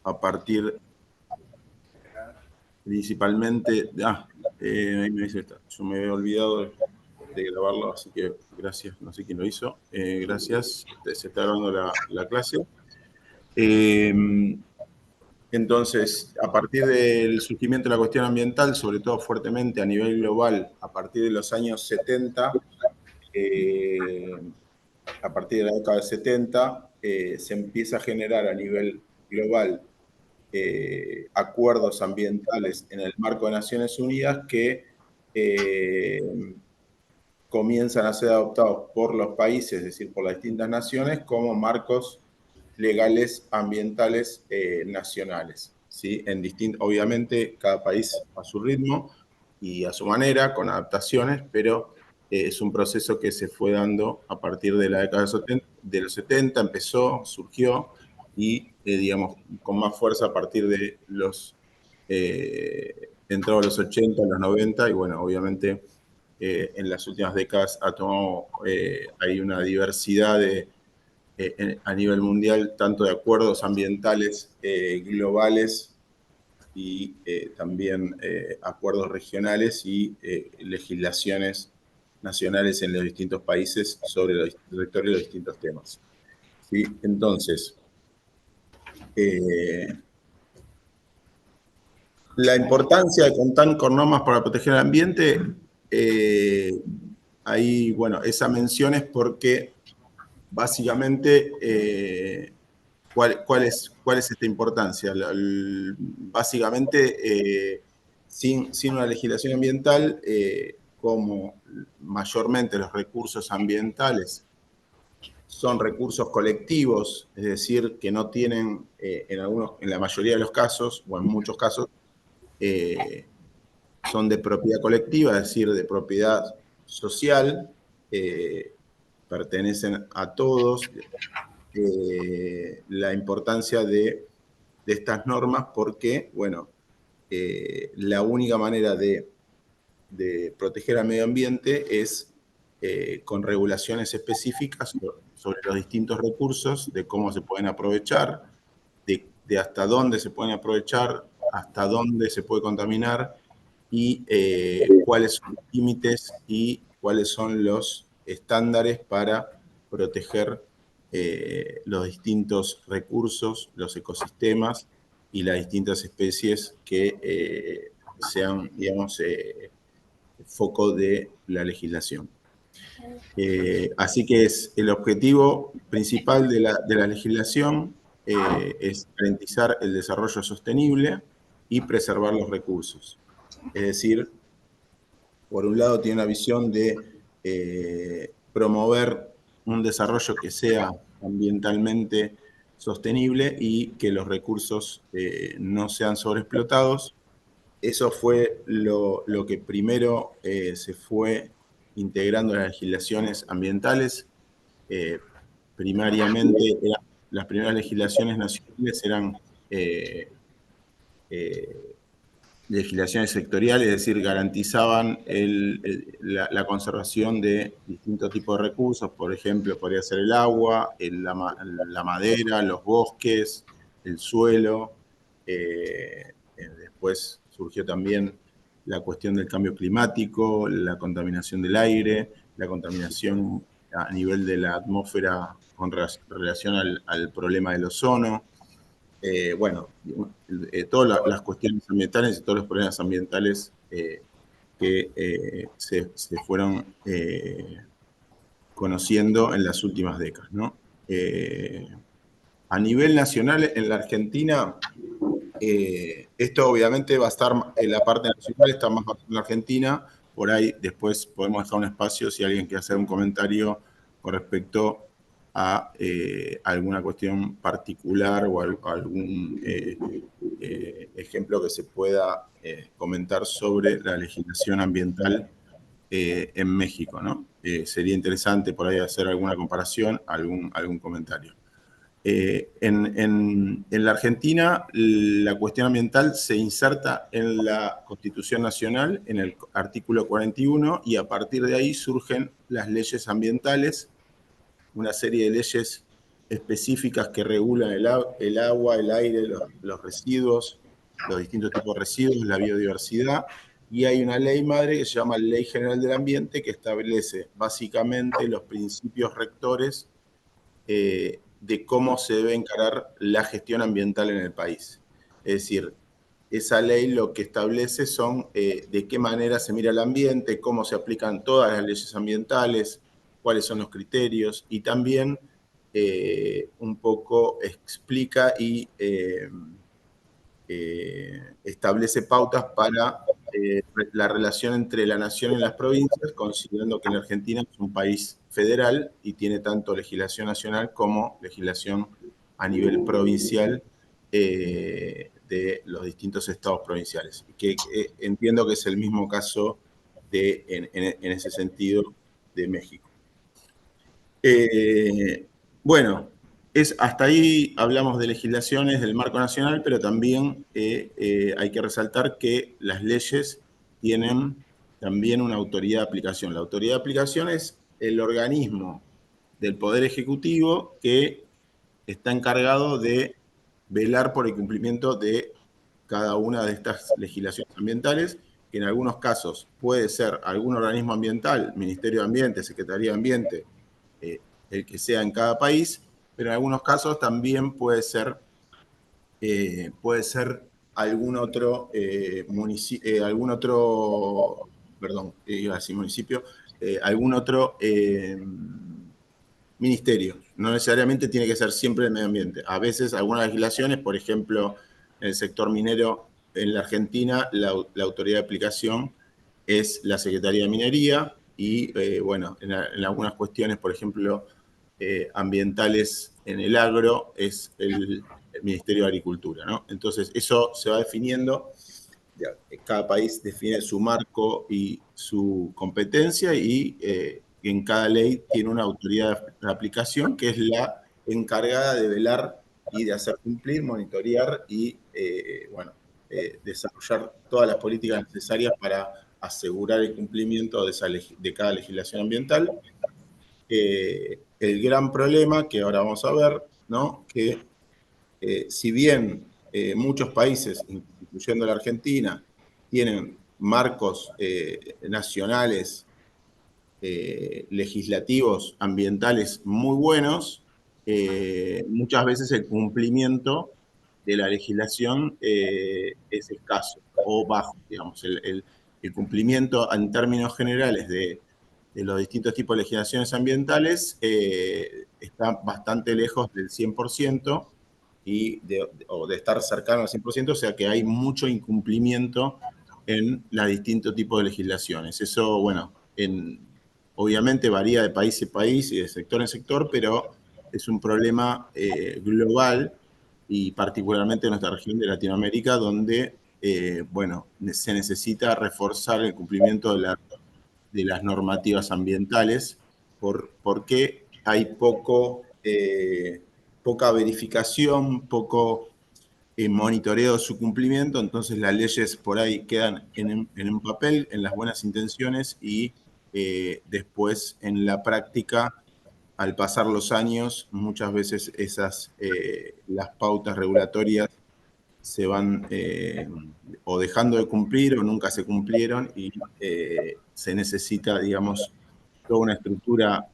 a partir principalmente... ahí me dice, yo me había olvidado de grabarlo, así que gracias, no sé quién lo hizo. Gracias, se está grabando la clase. Entonces, a partir del surgimiento de la cuestión ambiental, sobre todo fuertemente a nivel global, a partir de los años 70, a partir de la década de 70, se empieza a generar a nivel global acuerdos ambientales en el marco de Naciones Unidas que comienzan a ser adoptados por los países, es decir, por las distintas naciones, como marcos legales ambientales nacionales. ¿Sí? Obviamente, cada país a su ritmo y a su manera, con adaptaciones, pero es un proceso que se fue dando a partir de la década de los 70, empezó, surgió, y, digamos, con más fuerza a partir de los, entró a los 80, los 90, y bueno, obviamente en las últimas décadas ha tomado, hay una diversidad a nivel mundial, tanto de acuerdos ambientales globales y también acuerdos regionales y legislaciones nacionales en los distintos países sobre los territorios de los distintos temas. ¿Sí? Entonces, la importancia de contar con normas para proteger el ambiente, ahí, bueno, esa mención es porque básicamente, ¿cuál es esta importancia? Básicamente, sin una legislación ambiental, como mayormente los recursos ambientales son recursos colectivos, es decir, que no tienen, en la mayoría de los casos, o en muchos casos, son de propiedad colectiva, es decir, de propiedad social, pertenecen a todos. La importancia de estas normas porque, bueno, la única manera de proteger al medio ambiente es con regulaciones específicas sobre los distintos recursos, de cómo se pueden aprovechar, de hasta dónde se pueden aprovechar, hasta dónde se puede contaminar y cuáles son los límites y cuáles son los estándares para proteger los distintos recursos, los ecosistemas y las distintas especies que sean, digamos, foco de la legislación. Así que es el objetivo principal de la legislación es garantizar el desarrollo sostenible y preservar los recursos. Es decir, por un lado tiene una visión de promover un desarrollo que sea ambientalmente sostenible y que los recursos no sean sobreexplotados. Eso fue lo que primero se fue integrando en las legislaciones ambientales. Primariamente, las primeras legislaciones nacionales eran legislaciones sectoriales, es decir, garantizaban la conservación de distintos tipos de recursos, por ejemplo, podría ser el agua, la madera, los bosques, el suelo. Después surgió también la cuestión del cambio climático, la contaminación del aire, la contaminación a nivel de la atmósfera con relación al problema del ozono. Bueno, todas las cuestiones ambientales y todos los problemas ambientales que se fueron conociendo en las últimas décadas, ¿no? A nivel nacional, en la Argentina, esto obviamente va a estar, en la parte nacional está más en la Argentina, por ahí después podemos dejar un espacio si alguien quiere hacer un comentario con respecto a alguna cuestión particular o algún ejemplo que se pueda comentar sobre la legislación ambiental en México, ¿no? Sería interesante por ahí hacer alguna comparación, algún comentario. En la Argentina, la cuestión ambiental se inserta en la Constitución Nacional, en el artículo 41, y a partir de ahí surgen las leyes ambientales, una serie de leyes específicas que regulan el agua, el aire, los residuos, los distintos tipos de residuos, la biodiversidad, y hay una ley madre que se llama Ley General del Ambiente que establece básicamente los principios rectores de cómo se debe encarar la gestión ambiental en el país. Es decir, esa ley lo que establece son de qué manera se mira el ambiente, cómo se aplican todas las leyes ambientales, cuáles son los criterios, y también un poco explica y establece pautas para la relación entre la nación y las provincias, considerando que la Argentina es un país federal y tiene tanto legislación nacional como legislación a nivel provincial de los distintos estados provinciales. Que entiendo que es el mismo caso en ese sentido de México. Bueno, hasta ahí hablamos de legislaciones del marco nacional, pero también hay que resaltar que las leyes tienen también una autoridad de aplicación. La autoridad de aplicación es el organismo del Poder Ejecutivo que está encargado de velar por el cumplimiento de cada una de estas legislaciones ambientales, que en algunos casos puede ser algún organismo ambiental, Ministerio de Ambiente, Secretaría de Ambiente, eh, el que sea en cada país, pero en algunos casos también puede ser algún otro, perdón, iba a decir municipio, algún otro ministerio. No necesariamente tiene que ser siempre el medio ambiente. A veces algunas legislaciones, por ejemplo, en el sector minero en la Argentina, la autoridad de aplicación es la Secretaría de Minería y, bueno, en algunas cuestiones, por ejemplo, ambientales en el agro, es el Ministerio de Agricultura, ¿no? Entonces, eso se va definiendo, cada país define su marco y su competencia y en cada ley tiene una autoridad de aplicación que es la encargada de velar y de hacer cumplir, monitorear y, bueno, desarrollar todas las políticas necesarias para asegurar el cumplimiento de cada legislación ambiental. El gran problema que ahora vamos a ver, ¿no? Que si bien muchos países, incluyendo la Argentina, tienen marcos nacionales legislativos ambientales muy buenos, muchas veces el cumplimiento de la legislación es escaso o bajo, digamos. El cumplimiento en términos generales de los distintos tipos de legislaciones ambientales está bastante lejos del 100% o de estar cercano al 100%, o sea que hay mucho incumplimiento en los distintos tipos de legislaciones. Eso, bueno, obviamente varía de país en país y de sector en sector, pero es un problema global y particularmente en nuestra región de Latinoamérica, donde, bueno, se necesita reforzar el cumplimiento de las normativas ambientales porque hay poca verificación, poco monitoreo de su cumplimiento, entonces las leyes por ahí quedan en un papel, en las buenas intenciones y después en la práctica, al pasar los años, muchas veces las pautas regulatorias se van o dejando de cumplir o nunca se cumplieron y se necesita, digamos, toda una estructura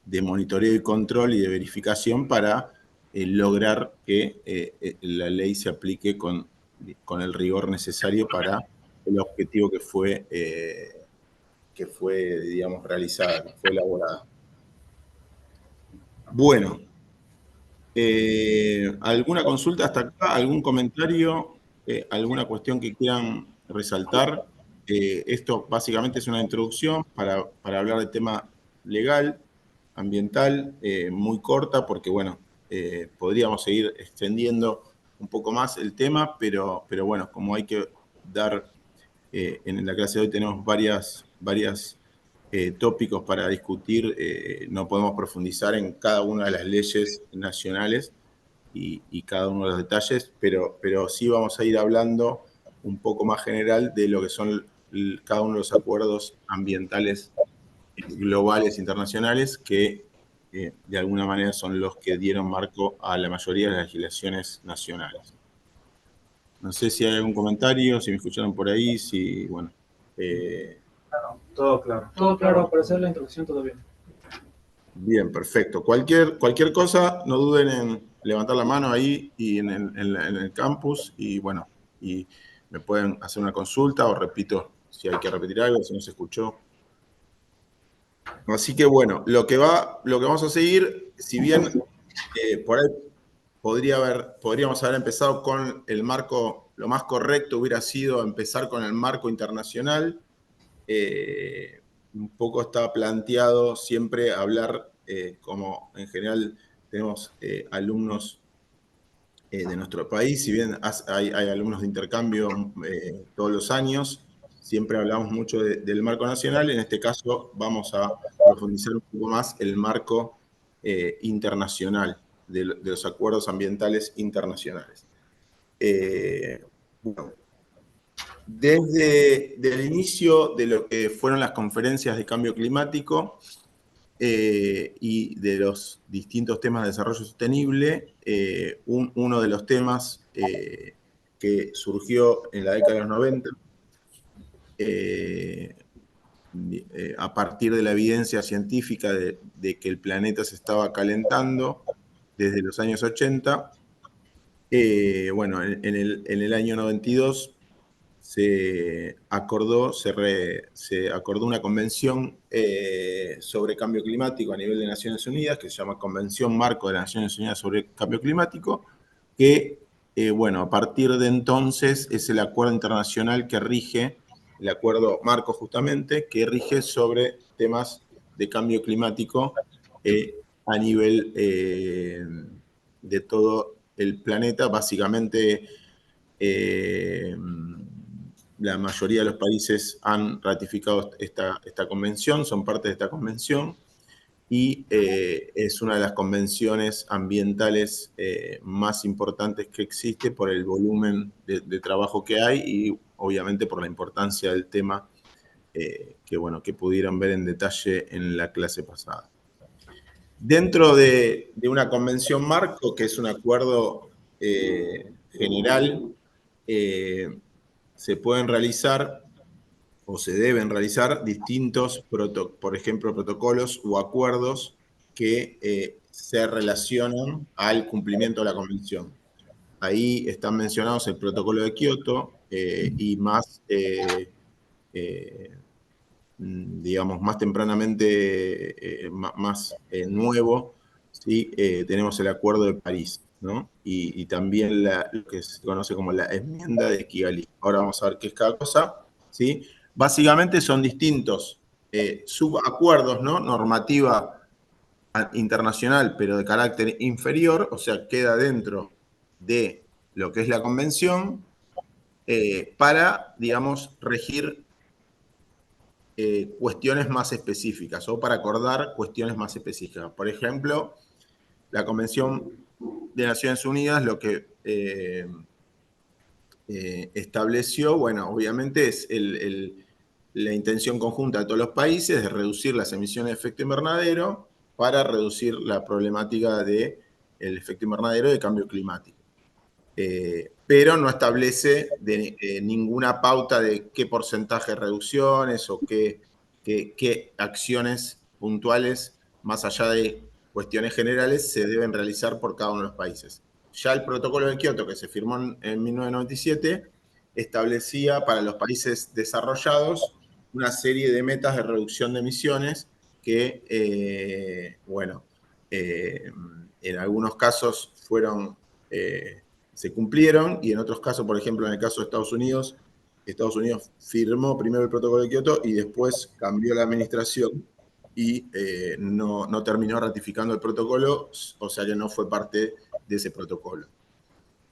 de monitoreo y control y de verificación para lograr que la ley se aplique con el rigor necesario para el objetivo que fue, digamos, realizada, que fue elaborada. Bueno, ¿alguna consulta hasta acá? ¿Algún comentario? ¿Alguna cuestión que quieran resaltar? Esto básicamente es una introducción para hablar del tema legal, ambiental, muy corta, porque bueno, podríamos seguir extendiendo un poco más el tema, pero bueno, como hay que dar, en la clase de hoy tenemos varias tópicos para discutir, no podemos profundizar en cada una de las leyes nacionales y cada uno de los detalles, pero sí vamos a ir hablando un poco más general de lo que son cada uno de los acuerdos ambientales globales internacionales que de alguna manera son los que dieron marco a la mayoría de las legislaciones nacionales. No sé si hay algún comentario, si me escucharon por ahí, si, bueno. Todo claro. Todo claro, para hacer la introducción todo bien. Bien, perfecto. Cualquier cosa, no duden en levantar la mano ahí y en el campus y bueno, y me pueden hacer una consulta o repito si hay que repetir algo, si no se escuchó. Así que bueno, lo que vamos a seguir, si bien por ahí podríamos haber empezado con el marco, lo más correcto hubiera sido empezar con el marco internacional. Un poco está planteado siempre hablar, como en general tenemos alumnos de nuestro país, si bien hay alumnos de intercambio todos los años, siempre hablamos mucho del marco nacional. En este caso vamos a profundizar un poco más el marco internacional, de los acuerdos ambientales internacionales. Bueno, desde el inicio de lo que fueron las conferencias de cambio climático y de los distintos temas de desarrollo sostenible, uno de los temas que surgió en la década de los 90, a partir de la evidencia científica de que el planeta se estaba calentando desde los años 80, bueno, en el año 92 se acordó una convención sobre cambio climático a nivel de Naciones Unidas, que se llama Convención Marco de las Naciones Unidas sobre Cambio Climático, que, bueno, a partir de entonces es el acuerdo internacional que rige, el acuerdo marco justamente, que rige sobre temas de cambio climático a nivel de todo el planeta. Básicamente, la mayoría de los países han ratificado esta convención, son parte de esta convención, y es una de las convenciones ambientales más importantes que existe por el volumen de trabajo que hay y obviamente por la importancia del tema bueno, que pudieron ver en detalle en la clase pasada. Dentro de una convención marco, que es un acuerdo general, se pueden realizar o se deben realizar distintos, por ejemplo, protocolos o acuerdos que se relacionan al cumplimiento de la convención. Ahí están mencionados el protocolo de Kioto y más, digamos, más tempranamente, más nuevo, ¿sí? Tenemos el Acuerdo de París, ¿no? Y también lo que se conoce como la enmienda de Kigali. Ahora vamos a ver qué es cada cosa, ¿sí? Básicamente son distintos subacuerdos, ¿no? Normativa internacional, pero de carácter inferior, o sea, queda dentro de lo que es la convención, para, digamos, regir cuestiones más específicas o para acordar cuestiones más específicas. Por ejemplo, la Convención de Naciones Unidas lo que estableció, bueno, obviamente es la intención conjunta de todos los países de reducir las emisiones de efecto invernadero para reducir la problemática del efecto invernadero de cambio climático. Pero no establece ninguna pauta de qué porcentaje de reducciones o qué acciones puntuales, más allá de cuestiones generales, se deben realizar por cada uno de los países. Ya el protocolo de Kioto, que se firmó en 1997, establecía para los países desarrollados una serie de metas de reducción de emisiones que, bueno, en algunos casos se cumplieron y en otros casos, por ejemplo, en el caso de Estados Unidos firmó primero el protocolo de Kioto y después cambió la administración y no terminó ratificando el protocolo, o sea que no fue parte de ese protocolo.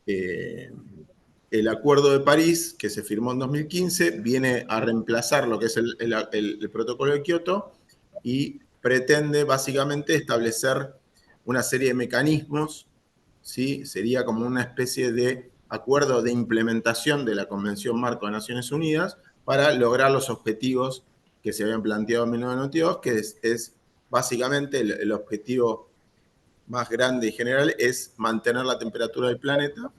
El Acuerdo de París, que se firmó en 2015, viene a reemplazar lo que es el protocolo de Kioto y pretende básicamente establecer una serie de mecanismos, ¿sí? Sería como una especie de acuerdo de implementación de la Convención Marco de Naciones Unidas para lograr los objetivos que se habían planteado en 1992, que es básicamente el objetivo más grande y general es mantener la temperatura del planeta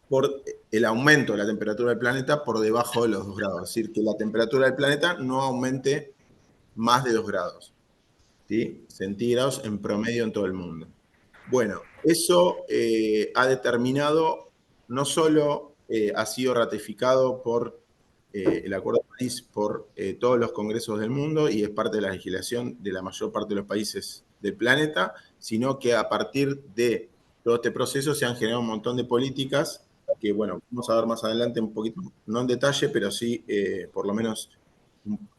por el aumento de la temperatura del planeta por debajo de los 2 grados. Es decir, que la temperatura del planeta no aumente más de 2 grados, ¿sí? Centígrados en promedio en todo el mundo. Bueno, eso ha determinado, no solo ha sido ratificado por el Acuerdo de París por todos los congresos del mundo y es parte de la legislación de la mayor parte de los países del planeta, sino que a partir de todo este proceso se han generado un montón de políticas que, bueno, vamos a ver más adelante un poquito, no en detalle, pero sí por lo menos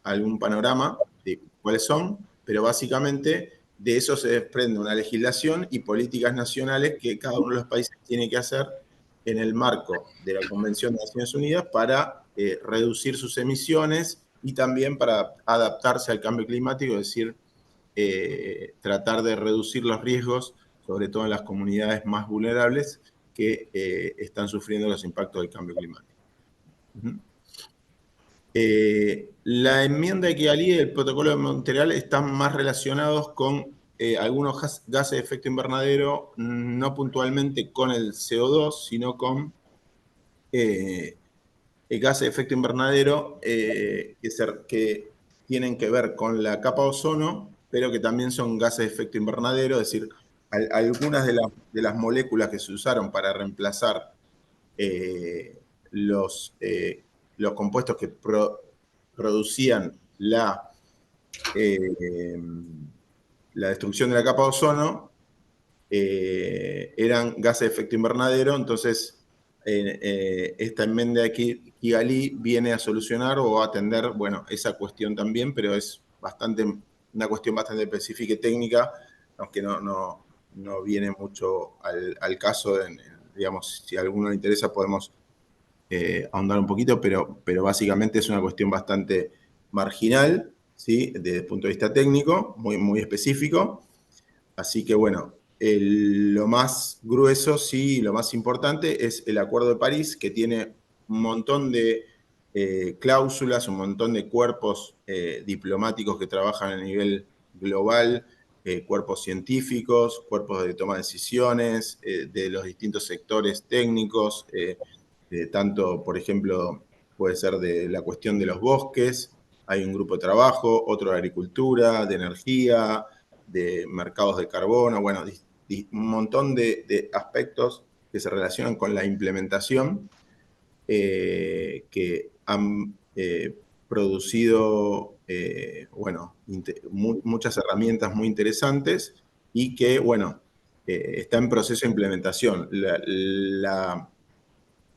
algún panorama de cuáles son, pero básicamente de eso se desprende una legislación y políticas nacionales que cada uno de los países tiene que hacer en el marco de la Convención de Naciones Unidas para reducir sus emisiones y también para adaptarse al cambio climático, es decir, tratar de reducir los riesgos, sobre todo en las comunidades más vulnerables que están sufriendo los impactos del cambio climático. La enmienda de Kigali y el protocolo de Montreal están más relacionados con algunos gases de efecto invernadero, no puntualmente con el CO2, sino con gases de efecto invernadero que tienen que ver con la capa de ozono, pero que también son gases de efecto invernadero, es decir, algunas de las moléculas que se usaron para reemplazar los compuestos que producían la destrucción de la capa de ozono eran gases de efecto invernadero, entonces esta enmienda de Kigali viene a solucionar o a atender, bueno, esa cuestión también, pero es una cuestión bastante específica y técnica, aunque no viene mucho al caso, digamos, si a alguno le interesa podemos ahondar un poquito, pero básicamente es una cuestión bastante marginal, ¿sí? Desde el punto de vista técnico, muy, muy específico. Así que bueno, lo más grueso, sí, lo más importante es el Acuerdo de París, que tiene un montón de cláusulas, un montón de cuerpos diplomáticos que trabajan a nivel global, cuerpos científicos, cuerpos de toma de decisiones, de los distintos sectores técnicos, tanto, por ejemplo, puede ser de la cuestión de los bosques, hay un grupo de trabajo, otro de agricultura, de energía, de mercados de carbono, bueno, un montón de aspectos que se relacionan con la implementación que han producido, bueno, muchas herramientas muy interesantes y que, bueno, está en proceso de implementación.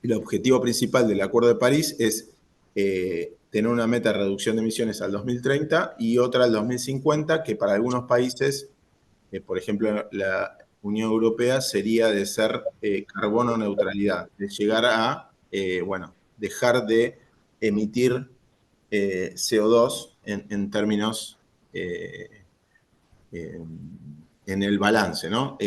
El objetivo principal del Acuerdo de París es tener una meta de reducción de emisiones al 2030 y otra al 2050, que para algunos países, por ejemplo, la Unión Europea, sería de ser carbono neutralidad, de llegar a, bueno, dejar de emitir CO2 en términos, en el balance, ¿no?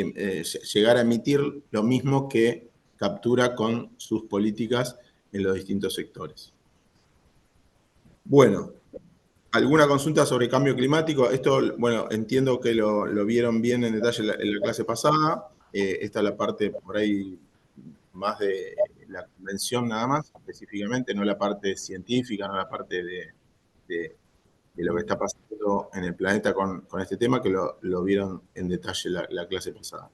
Llegar a emitir lo mismo que captura con sus políticas en los distintos sectores. Bueno, ¿alguna consulta sobre cambio climático? Esto, bueno, entiendo que lo vieron bien en detalle en la clase pasada. Esta es la parte por ahí más de la convención nada más, específicamente, no la parte científica, no la parte de lo que está pasando en el planeta con este tema, que lo vieron en detalle la clase pasada.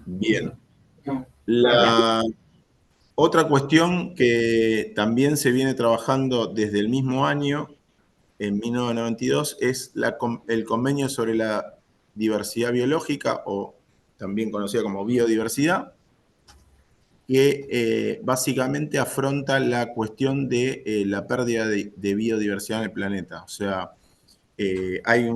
Bien. La otra cuestión que también se viene trabajando desde el mismo año, en 1992, es el convenio sobre la diversidad biológica, o también conocida como biodiversidad, que básicamente afronta la cuestión de la pérdida de biodiversidad en el planeta. O sea, hay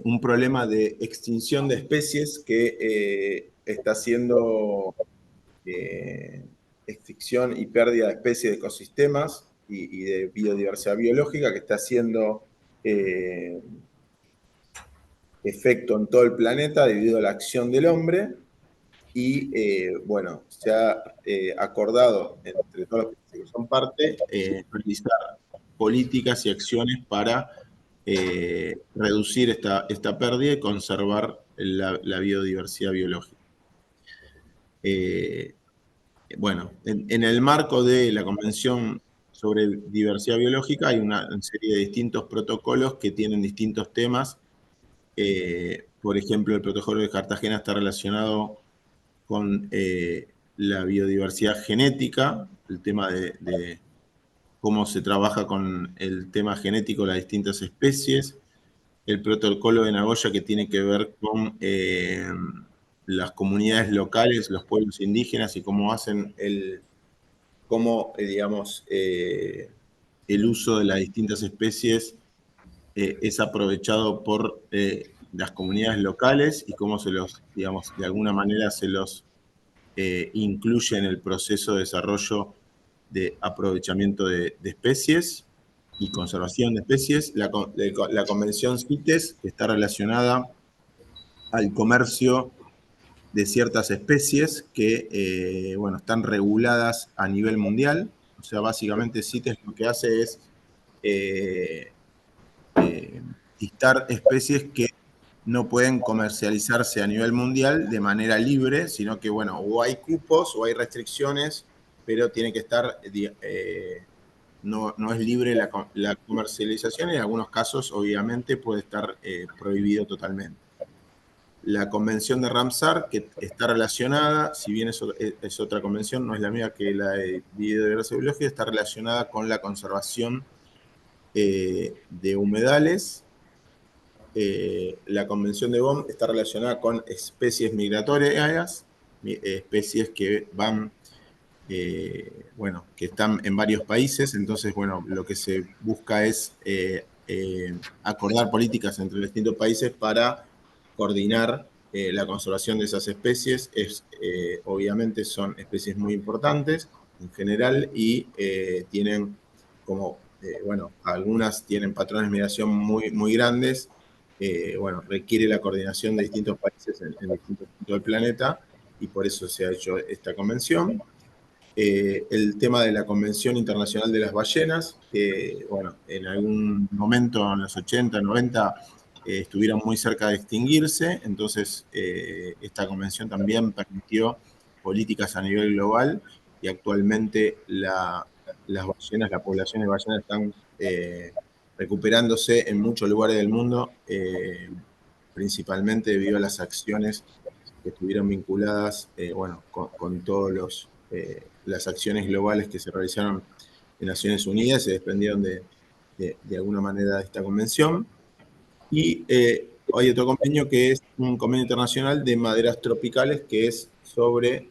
un problema de extinción de especies que está haciendo extinción y pérdida de especies de ecosistemas y de biodiversidad biológica, que está haciendo efecto en todo el planeta debido a la acción del hombre. Y bueno, se ha acordado entre todos los países que son parte realizar políticas y acciones para reducir esta pérdida y conservar la biodiversidad biológica. Bueno, en el marco de la Convención sobre Diversidad Biológica hay una serie de distintos protocolos que tienen distintos temas. Por ejemplo, el protocolo de Cartagena está relacionado con la biodiversidad genética, el tema de cómo se trabaja con el tema genético de las distintas especies. El protocolo de Nagoya, que tiene que ver con las comunidades locales, los pueblos indígenas y cómo hacen el uso de las distintas especies es aprovechado por las comunidades locales y cómo se los, digamos, de alguna manera se los incluye en el proceso de desarrollo de aprovechamiento de especies y conservación de especies. La Convención CITES, que está relacionada al comercio de ciertas especies que, bueno, están reguladas a nivel mundial. O sea, básicamente CITES lo que hace es listar especies que no pueden comercializarse a nivel mundial de manera libre, sino que, bueno, o hay cupos o hay restricciones, pero tiene que estar, no es libre la comercialización y en algunos casos, obviamente, puede estar prohibido totalmente. La convención de Ramsar, que está relacionada, si bien es otra convención, no es la misma que la de biodiversidad biológica, está relacionada con la conservación de humedales. La convención de Bonn está relacionada con especies migratorias, especies que van, bueno, que están en varios países. Entonces, bueno, lo que se busca es acordar políticas entre los distintos países para coordinar la conservación de esas especies. Obviamente son especies muy importantes en general y tienen como, bueno, algunas tienen patrones de migración muy grandes. Bueno, requiere la coordinación de distintos países en distintos puntos del planeta y por eso se ha hecho esta convención. El tema de la Convención Internacional de las Ballenas, que, bueno, en algún momento, en los 80, 90, estuvieron muy cerca de extinguirse. Entonces, esta convención también permitió políticas a nivel global y actualmente las ballenas, la población de ballenas están recuperándose en muchos lugares del mundo, principalmente debido a las acciones que estuvieron vinculadas, bueno, con todos las acciones globales que se realizaron en Naciones Unidas, se desprendieron de alguna manera de esta convención. Y hay otro convenio que es un convenio internacional de maderas tropicales, que es sobre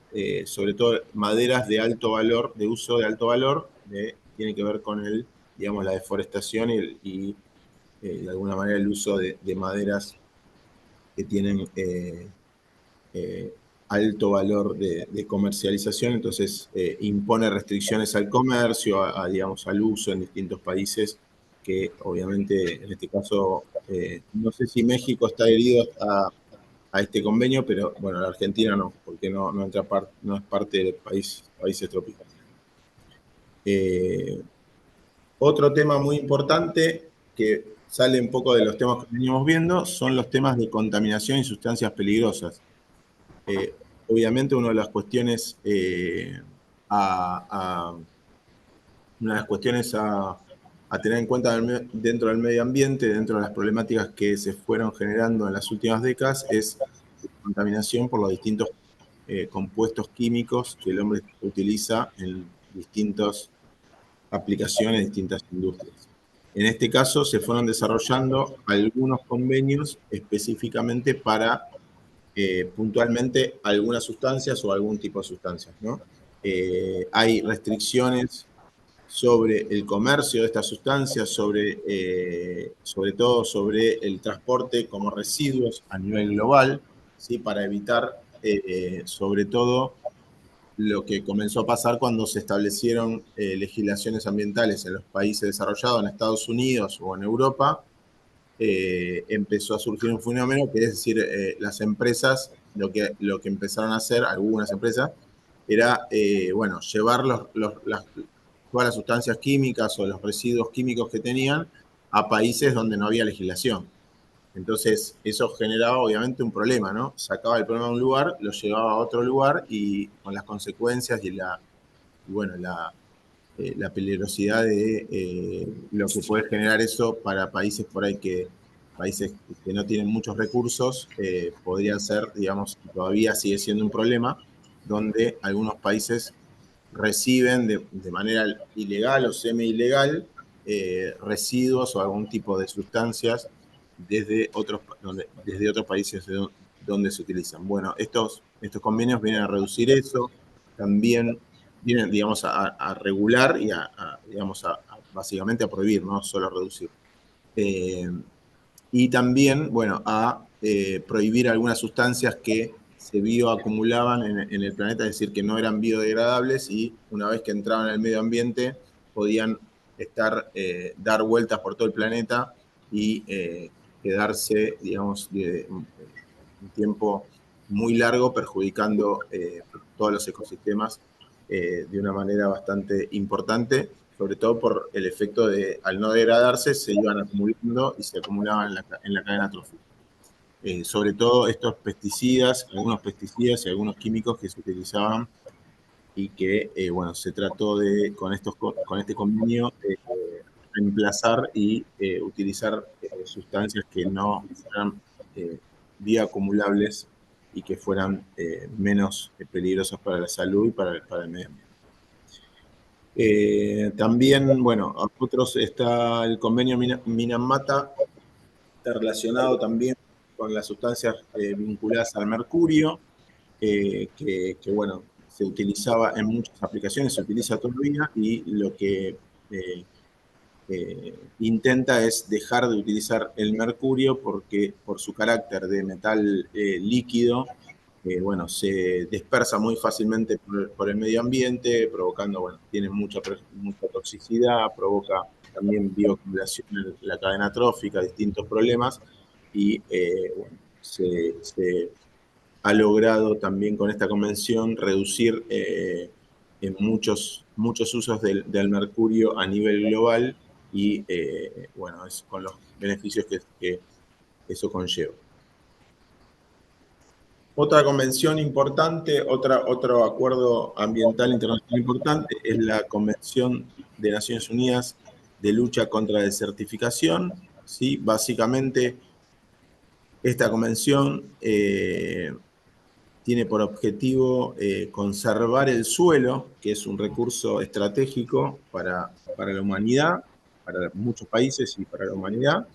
todo maderas de alto valor, de uso de alto valor, tiene que ver con digamos, la deforestación y de alguna manera el uso de maderas que tienen alto valor de comercialización. Entonces impone restricciones al comercio, digamos, al uso en distintos países, que obviamente en este caso, no sé si México está adherido a este convenio, pero bueno, la Argentina no, porque no es parte de países tropicales. Otro tema muy importante que sale un poco de los temas que venimos viendo son los temas de contaminación y sustancias peligrosas. Obviamente una de las cuestiones a tener en cuenta dentro del medio ambiente, dentro de las problemáticas que se fueron generando en las últimas décadas, es la contaminación por los distintos compuestos químicos que el hombre utiliza en distintas aplicaciones, distintas industrias. En este caso se fueron desarrollando algunos convenios específicamente para puntualmente algunas sustancias o algún tipo de sustancias, ¿no? Hay restricciones sobre el comercio de estas sustancias, sobre todo sobre el transporte como residuos a nivel global, ¿sí? Para evitar, sobre todo, lo que comenzó a pasar cuando se establecieron legislaciones ambientales en los países desarrollados, en Estados Unidos o en Europa. Empezó a surgir un fenómeno que es decir, las empresas, lo que empezaron a hacer, algunas empresas, era, bueno, llevar todas las sustancias químicas o los residuos químicos que tenían a países donde no había legislación. Entonces, eso generaba obviamente un problema, ¿no? Sacaba el problema de un lugar, lo llevaba a otro lugar y con las consecuencias y la peligrosidad de lo que puede generar eso para países por ahí países que no tienen muchos recursos, podría ser, digamos, todavía sigue siendo un problema, donde algunos países reciben de manera ilegal o semi-ilegal residuos o algún tipo de sustancias desde otros países donde se utilizan. Bueno, estos convenios vienen a reducir eso, también vienen, digamos, a regular y digamos, básicamente a prohibir, no solo a reducir. Y también, bueno, a prohibir algunas sustancias que se bioacumulaban en el planeta, es decir, que no eran biodegradables y una vez que entraban al medio ambiente podían dar vueltas por todo el planeta y quedarse, digamos, un tiempo muy largo perjudicando todos los ecosistemas de una manera bastante importante, sobre todo por el efecto de, al no degradarse, se iban acumulando y se acumulaban en la cadena trófica. Sobre todo estos pesticidas, algunos pesticidas y algunos químicos que se utilizaban y que, bueno, se trató de, con este convenio, reemplazar y utilizar sustancias que no fueran bioacumulables y que fueran menos peligrosas para la salud y para el medio ambiente. También, bueno, a otros está el convenio Minamata, está relacionado también con las sustancias vinculadas al mercurio, bueno, se utilizaba en muchas aplicaciones, se utiliza todavía, y lo que intenta es dejar de utilizar el mercurio porque por su carácter de metal líquido, bueno, se dispersa muy fácilmente por el medio ambiente, provocando, bueno, tiene mucha toxicidad, provoca también bioacumulación en la cadena trófica, distintos problemas, y bueno, se ha logrado también con esta convención reducir en muchos usos del mercurio a nivel global y, bueno, es con los beneficios que eso conlleva. Otra convención importante, otro acuerdo ambiental internacional importante es la Convención de Naciones Unidas de Lucha contra la Desertificación. ¿Sí? Básicamente, esta convención tiene por objetivo conservar el suelo, que es un recurso estratégico para la humanidad, para muchos países y para la humanidad.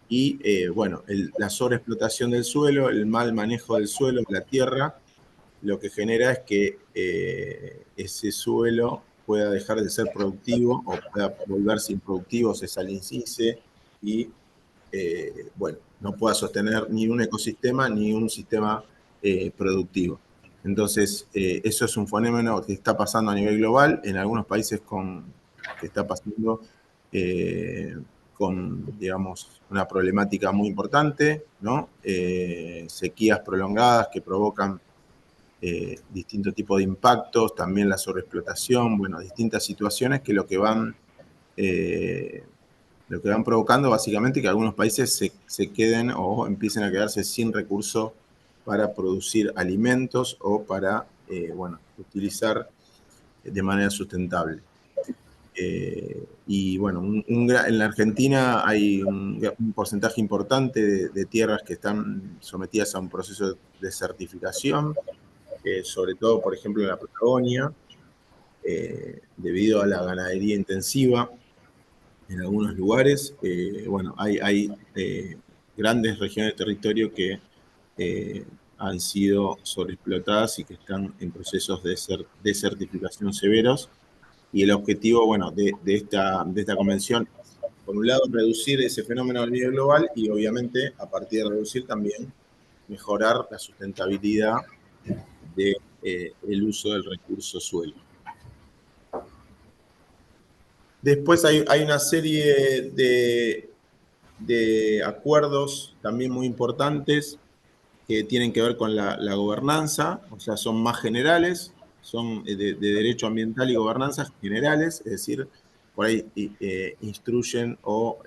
Y bueno, la sobreexplotación del suelo, el mal manejo del suelo, de la tierra, lo que genera es que ese suelo pueda dejar de ser productivo o pueda volverse improductivo, se salinice y, bueno, no pueda sostener ni un ecosistema ni un sistema productivo. Entonces, eso es un fenómeno que está pasando a nivel global, en algunos países que está pasando con, digamos, una problemática muy importante, ¿no? Sequías prolongadas que provocan distintos tipos de impactos, también la sobreexplotación, bueno, distintas situaciones que lo que van provocando básicamente que algunos países se queden o empiecen a quedarse sin recursos para producir alimentos o para, bueno, utilizar de manera sustentable. Y bueno, en la Argentina hay un porcentaje importante de tierras que están sometidas a un proceso de desertificación, sobre todo, por ejemplo, en la Patagonia, debido a la ganadería intensiva en algunos lugares. Bueno, hay grandes regiones de territorio que han sido sobreexplotadas y que están en procesos de desertificación severos. Y el objetivo, bueno, de esta convención, por un lado, reducir ese fenómeno a nivel global y obviamente, a partir de reducir también, mejorar la sustentabilidad del uso del recurso suelo. Después hay una serie de acuerdos también muy importantes que tienen que ver con la gobernanza, o sea, son más generales. son de derecho ambiental y gobernanza generales, es decir, por ahí instruyen o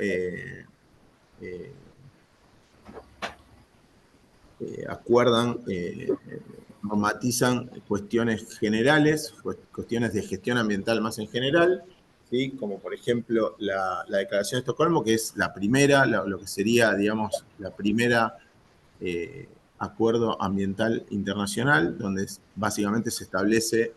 acuerdan, normatizan cuestiones generales, cuestiones de gestión ambiental más en general, ¿sí? Como por ejemplo la Declaración de Estocolmo, que es la primera, lo que sería, digamos, la primera acuerdo ambiental internacional, donde básicamente se establece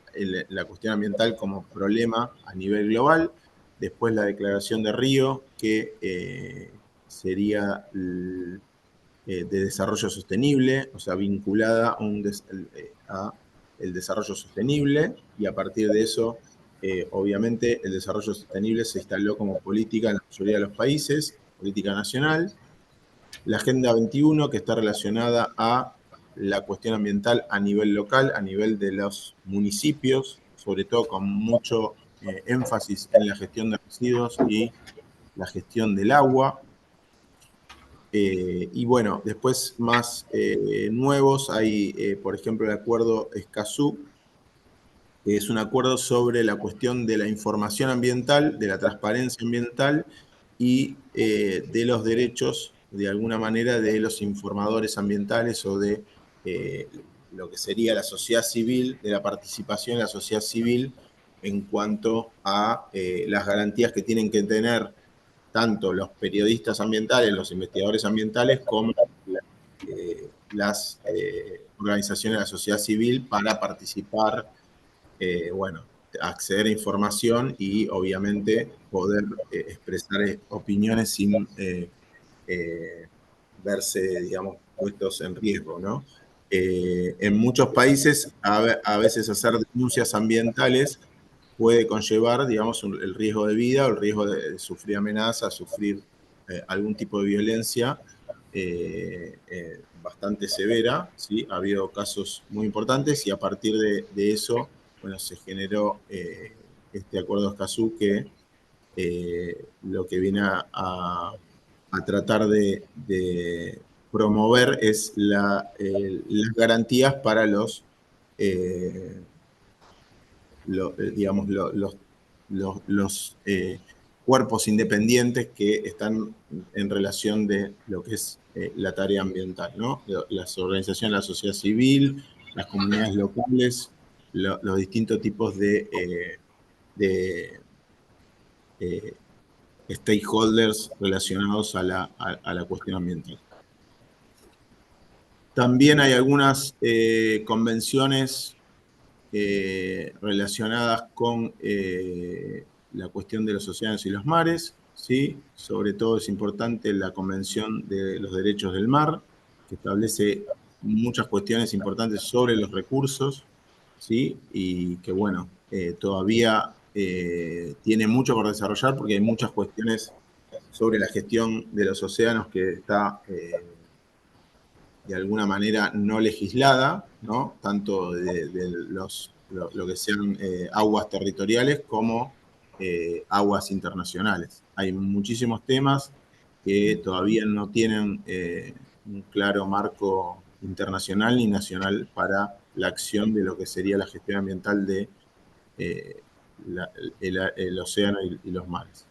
la cuestión ambiental como problema a nivel global. Después la Declaración de Río, que sería de desarrollo sostenible, o sea, vinculada a el desarrollo sostenible, y a partir de eso, obviamente, el desarrollo sostenible se instaló como política en la mayoría de los países, política nacional. La Agenda 21, que está relacionada a la cuestión ambiental a nivel local, a nivel de los municipios, sobre todo con mucho énfasis en la gestión de residuos y la gestión del agua. Y bueno, después más nuevos hay, por ejemplo, el acuerdo Escazú, que es un acuerdo sobre la cuestión de la información ambiental, de la transparencia ambiental y de los derechos, de alguna manera, de los informadores ambientales o de lo que sería la sociedad civil, de la participación de la sociedad civil en cuanto a las garantías que tienen que tener tanto los periodistas ambientales, los investigadores ambientales, como las organizaciones de la sociedad civil para participar, bueno, acceder a información y obviamente poder expresar opiniones sin verse, digamos, puestos en riesgo, ¿no? En muchos países, a veces hacer denuncias ambientales puede conllevar, digamos, el riesgo de vida o el riesgo de sufrir amenazas, sufrir algún tipo de violencia bastante severa, ¿sí? Ha habido casos muy importantes y a partir de eso, bueno, se generó este acuerdo de Escazú que lo que viene a tratar de promover es las garantías para eh, digamos, los cuerpos independientes que están en relación de lo que es la tarea ambiental, ¿no? Las organizaciones de la sociedad civil, las comunidades locales, los distintos tipos de stakeholders relacionados a la cuestión ambiental. También hay algunas convenciones relacionadas con la cuestión de los océanos y los mares, ¿sí? Sobre todo es importante la Convención de los Derechos del Mar, que establece muchas cuestiones importantes sobre los recursos, ¿sí? Y que, bueno, todavía tiene mucho por desarrollar porque hay muchas cuestiones sobre la gestión de los océanos que está de alguna manera no legislada, ¿no? Tanto de lo que sean aguas territoriales como aguas internacionales. Hay muchísimos temas que todavía no tienen un claro marco internacional ni nacional para la acción de lo que sería la gestión ambiental de eh, el océano y los mares.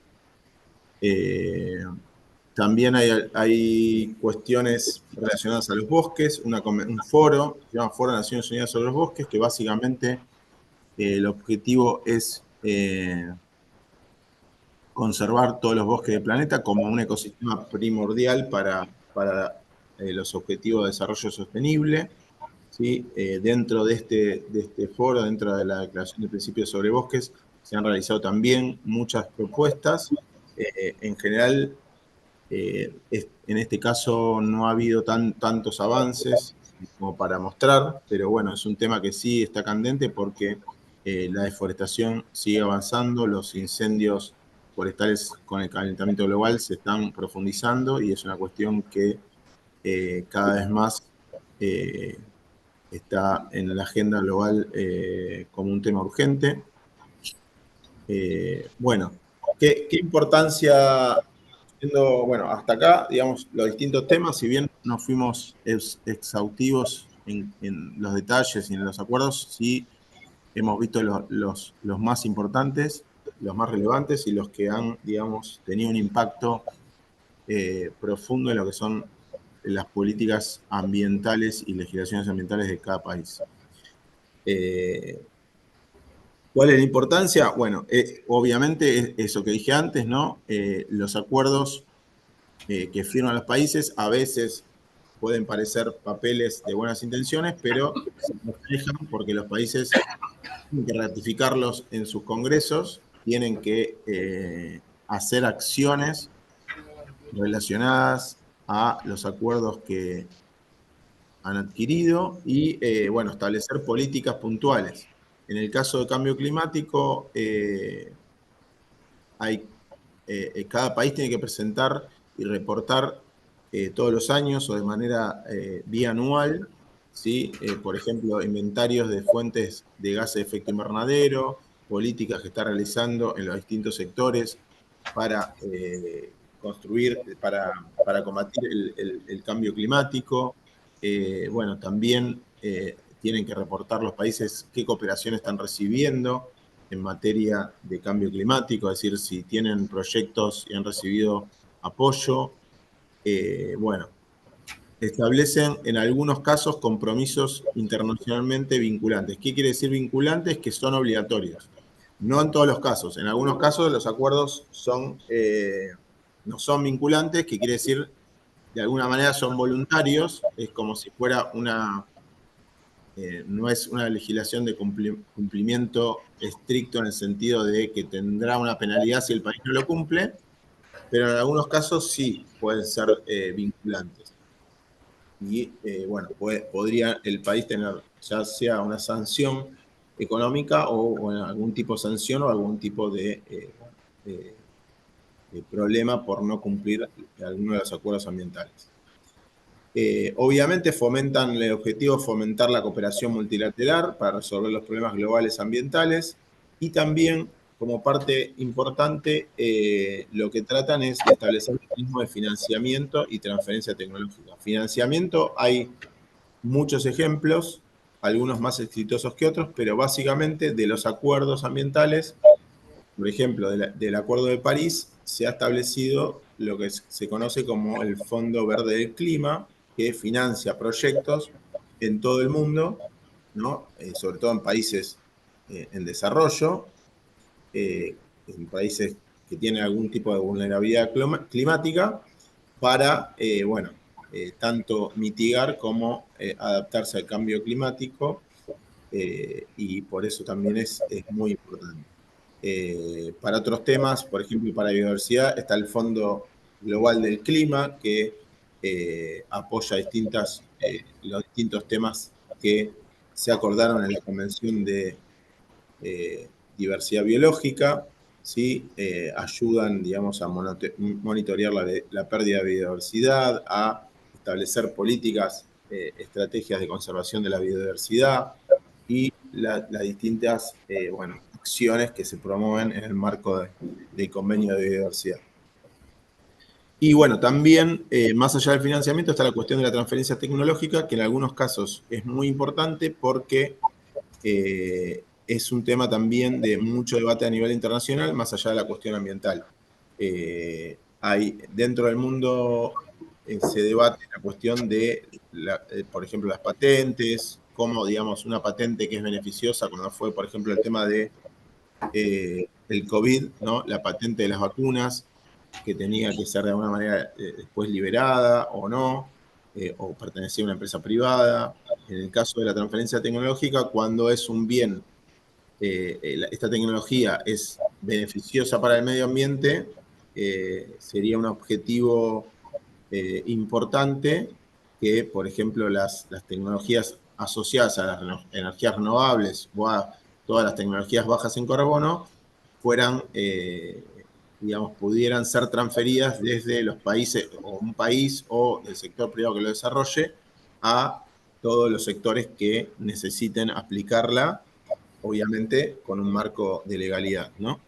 También hay cuestiones relacionadas a los bosques, un foro, se llama Foro de Naciones Unidas sobre los Bosques, que básicamente el objetivo es conservar todos los bosques del planeta como un ecosistema primordial para los objetivos de desarrollo sostenible. ¿Sí? Dentro de este foro, dentro de la Declaración de Principios sobre Bosques, se han realizado también muchas propuestas. En general, en este caso no ha habido tantos avances como para mostrar, pero bueno, es un tema que sí está candente porque la deforestación sigue avanzando, los incendios forestales con el calentamiento global se están profundizando y es una cuestión que cada vez más eh, está en la agenda global como un tema urgente. Bueno, ¿qué importancia, bueno, hasta acá, digamos, los distintos temas, si bien no fuimos exhaustivos en los detalles y en los acuerdos, sí hemos visto los más importantes, los más relevantes y los que han, digamos, tenido un impacto profundo en lo que son las políticas ambientales y legislaciones ambientales de cada país. ¿Cuál es la importancia? Bueno, obviamente es eso que dije antes, ¿no? Los acuerdos que firman los países a veces pueden parecer papeles de buenas intenciones, pero se reflejan porque los países tienen que ratificarlos en sus congresos, tienen que hacer acciones relacionadas a los acuerdos que han adquirido y, bueno, establecer políticas puntuales. En el caso de cambio climático, cada país tiene que presentar y reportar todos los años o de manera bianual, ¿sí? Por ejemplo, inventarios de fuentes de gases de efecto invernadero, políticas que está realizando en los distintos sectores para construir, para combatir el cambio climático. Bueno, también tienen que reportar los países qué cooperación están recibiendo en materia de cambio climático, es decir, si tienen proyectos y han recibido apoyo. Bueno, establecen en algunos casos compromisos internacionalmente vinculantes. ¿Qué quiere decir vinculantes? Que son obligatorios. No en todos los casos. En algunos casos los acuerdos no son vinculantes, que quiere decir de alguna manera son voluntarios. Es como si fuera no es una legislación de cumplimiento estricto en el sentido de que tendrá una penalidad si el país no lo cumple, pero en algunos casos sí pueden ser vinculantes. Y bueno, podría el país tener ya sea una sanción económica o algún tipo de sanción o algún tipo de problema por no cumplir alguno de los acuerdos ambientales. Obviamente el objetivo es fomentar la cooperación multilateral para resolver los problemas globales ambientales y también, como parte importante, lo que tratan es de establecer mecanismos de financiamiento y transferencia tecnológica. Financiamiento hay muchos ejemplos, algunos más exitosos que otros, pero básicamente de los acuerdos ambientales, por ejemplo, del Acuerdo de París, se ha establecido lo que se conoce como el Fondo Verde del Clima, que financia proyectos en todo el mundo, ¿no? Sobre todo en países en desarrollo, en países que tienen algún tipo de vulnerabilidad climática, para, bueno, tanto mitigar como adaptarse al cambio climático, y por eso también es muy importante. Para otros temas, por ejemplo, para biodiversidad, está el Fondo Global del Clima, que apoya los distintos temas que se acordaron en la Convención de Diversidad Biológica, ¿sí? Ayudan, digamos, a monitorear la pérdida de biodiversidad, a establecer políticas, estrategias de conservación de la biodiversidad y las distintas, bueno, acciones que se promueven en el marco del convenio de biodiversidad. Y bueno, también, más allá del financiamiento, está la cuestión de la transferencia tecnológica, que en algunos casos es muy importante porque es un tema también de mucho debate a nivel internacional, más allá de la cuestión ambiental. Dentro del mundo se debate la cuestión de, por ejemplo, las patentes, cómo, digamos, una patente que es beneficiosa, cuando fue, por ejemplo, el tema de el COVID, ¿no? La patente de las vacunas, que tenía que ser de alguna manera después liberada o no, o pertenecía a una empresa privada. En el caso de la transferencia tecnológica, cuando es un bien, esta tecnología es beneficiosa para el medio ambiente, sería un objetivo importante que, por ejemplo, las tecnologías asociadas a las energías renovables o a todas las tecnologías bajas en carbono fueran, digamos, pudieran ser transferidas desde los países o un país o el sector privado que lo desarrolle a todos los sectores que necesiten aplicarla, obviamente con un marco de legalidad, ¿no?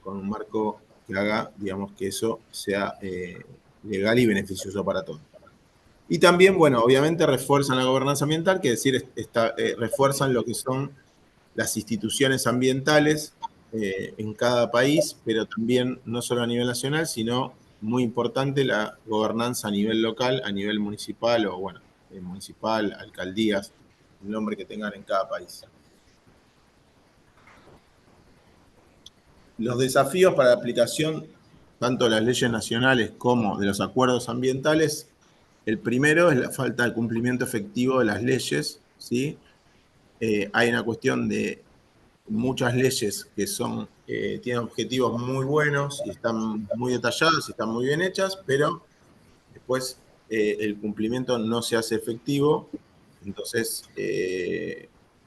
Con un marco que haga, digamos, que eso sea legal y beneficioso para todos. Y también, bueno, obviamente refuerzan la gobernanza ambiental, que es decir, refuerzan lo que son las instituciones ambientales en cada país, pero también no solo a nivel nacional, sino muy importante la gobernanza a nivel local, a nivel municipal o bueno, municipal, alcaldías, el nombre que tengan en cada país. Los desafíos para la aplicación tanto de las leyes nacionales como de los acuerdos ambientales, el primero es la falta de cumplimiento efectivo de las leyes, ¿sí? Hay una cuestión de muchas leyes que son, tienen objetivos muy buenos y están muy detalladas y están muy bien hechas, pero después el cumplimiento no se hace efectivo, entonces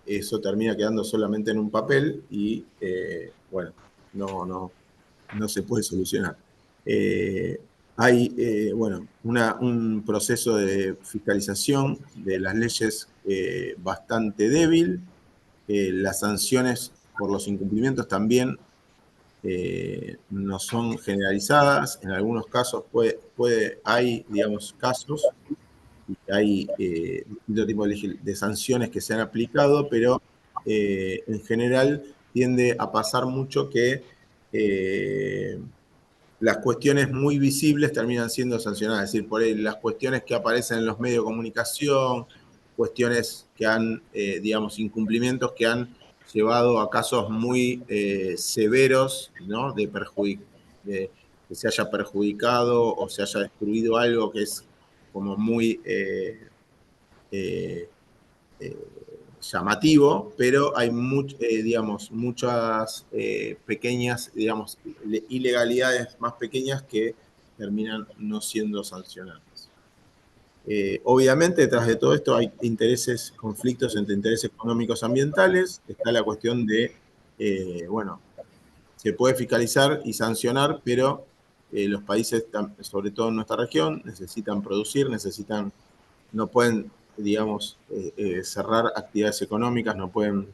eso termina quedando solamente en un papel y bueno, no se puede solucionar. Hay bueno, un proceso de fiscalización de las leyes bastante débil. Las sanciones por los incumplimientos también no son generalizadas. En algunos casos hay, digamos, casos y hay distintos tipos de sanciones que se han aplicado, pero en general tiende a pasar mucho que las cuestiones muy visibles terminan siendo sancionadas. Es decir, por ahí las cuestiones que aparecen en los medios de comunicación, cuestiones que han, digamos, incumplimientos que han llevado a casos muy severos, ¿no? De que se haya perjudicado o se haya destruido algo que es como muy eh, llamativo, pero hay digamos, muchas pequeñas, digamos, ilegalidades más pequeñas que terminan no siendo sancionadas. Obviamente, detrás de todo esto hay intereses, conflictos entre intereses económicos ambientales. Está la cuestión de, bueno, se puede fiscalizar y sancionar, pero los países, sobre todo en nuestra región, necesitan producir, no pueden, digamos, cerrar actividades económicas, no pueden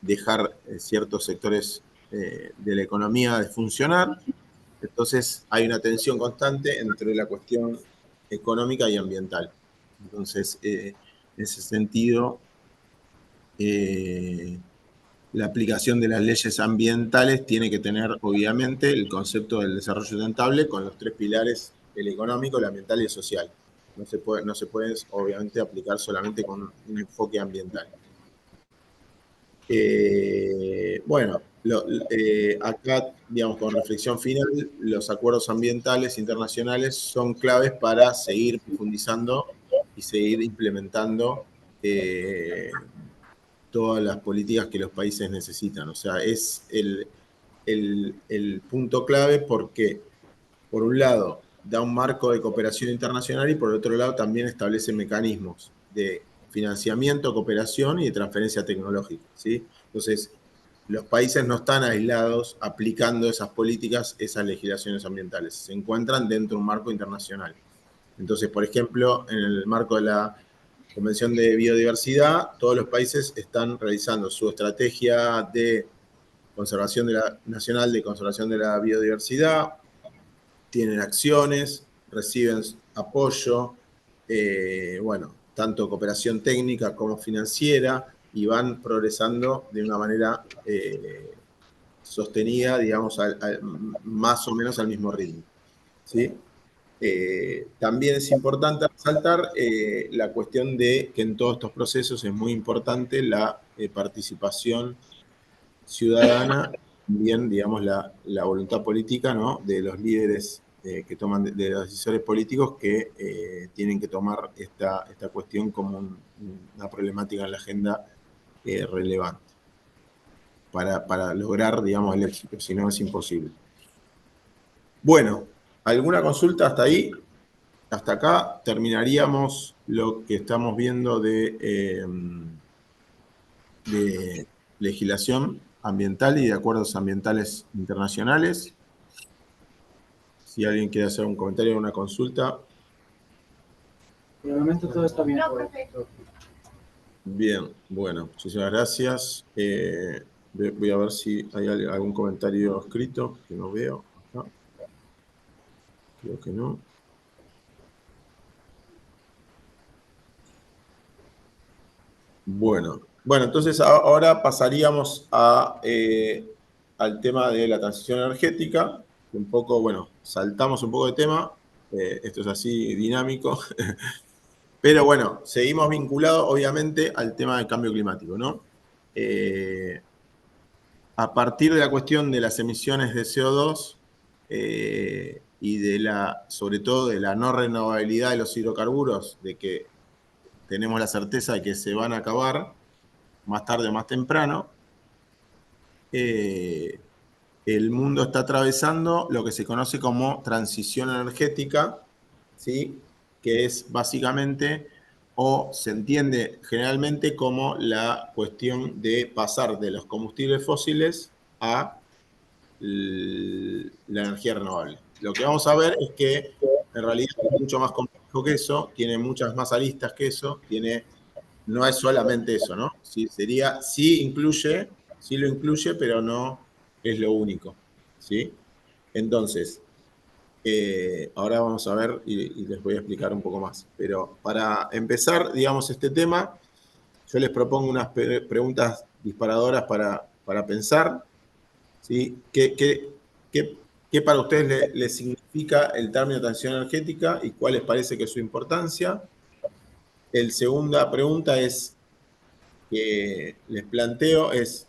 dejar ciertos sectores de la economía de funcionar. Entonces hay una tensión constante entre la cuestión económica y ambiental. Entonces, en ese sentido, la aplicación de las leyes ambientales tiene que tener, obviamente, el concepto del desarrollo sustentable con los tres pilares, el económico, el ambiental y el social. No se puede obviamente, aplicar solamente con un enfoque ambiental. Bueno, acá, digamos, con reflexión final, los acuerdos ambientales internacionales son claves para seguir profundizando y seguir implementando todas las políticas que los países necesitan. O sea, es el punto clave porque, por un lado, da un marco de cooperación internacional y por otro lado también establece mecanismos de financiamiento, cooperación y de transferencia tecnológica, ¿sí? Entonces, los países no están aislados aplicando esas políticas, esas legislaciones ambientales. Se encuentran dentro de un marco internacional. Entonces, por ejemplo, en el marco de la Convención de Biodiversidad, todos los países están realizando su estrategia de conservación nacional de conservación de la biodiversidad, tienen acciones, reciben apoyo, bueno, tanto cooperación técnica como financiera, y van progresando de una manera sostenida, digamos, más o menos al mismo ritmo. ¿Sí? También es importante resaltar la cuestión de que en todos estos procesos es muy importante la participación ciudadana, también, digamos, la voluntad política, ¿no? De los líderes que toman, de los decisores políticos que tienen que tomar esta cuestión como una problemática en la agenda relevante para lograr, digamos, el éxito, si no es imposible. Bueno, ¿alguna consulta hasta ahí? Hasta acá terminaríamos lo que estamos viendo de legislación ambiental y de acuerdos ambientales internacionales. Si alguien quiere hacer un comentario o una consulta. Realmente todo está bien. Bien, bueno, muchísimas gracias. Voy a ver si hay algún comentario escrito que no veo acá. Creo que no. Bueno, Bueno, entonces ahora pasaríamos al tema de la transición energética. Un poco, bueno, saltamos un poco de tema. Esto es así dinámico. Pero bueno, seguimos vinculados obviamente al tema del cambio climático, ¿no? A partir de la cuestión de las emisiones de CO2 y sobre todo de la no renovabilidad de los hidrocarburos, de que tenemos la certeza de que se van a acabar más tarde o más temprano, el mundo está atravesando lo que se conoce como transición energética, ¿sí? Que es básicamente, o se entiende generalmente como la cuestión de pasar de los combustibles fósiles a la energía renovable. Lo que vamos a ver es que en realidad es mucho más complejo que eso, tiene muchas más aristas que eso, no es solamente eso, ¿no? Sí, sí lo incluye, pero no es lo único, ¿sí? Entonces, ahora vamos a ver y les voy a explicar un poco más. Pero para empezar, digamos, este tema, yo les propongo unas preguntas disparadoras para pensar, ¿sí? ¿Qué para ustedes le significa el término transición energética y cuál les parece que es su importancia? La segunda pregunta que les planteo es,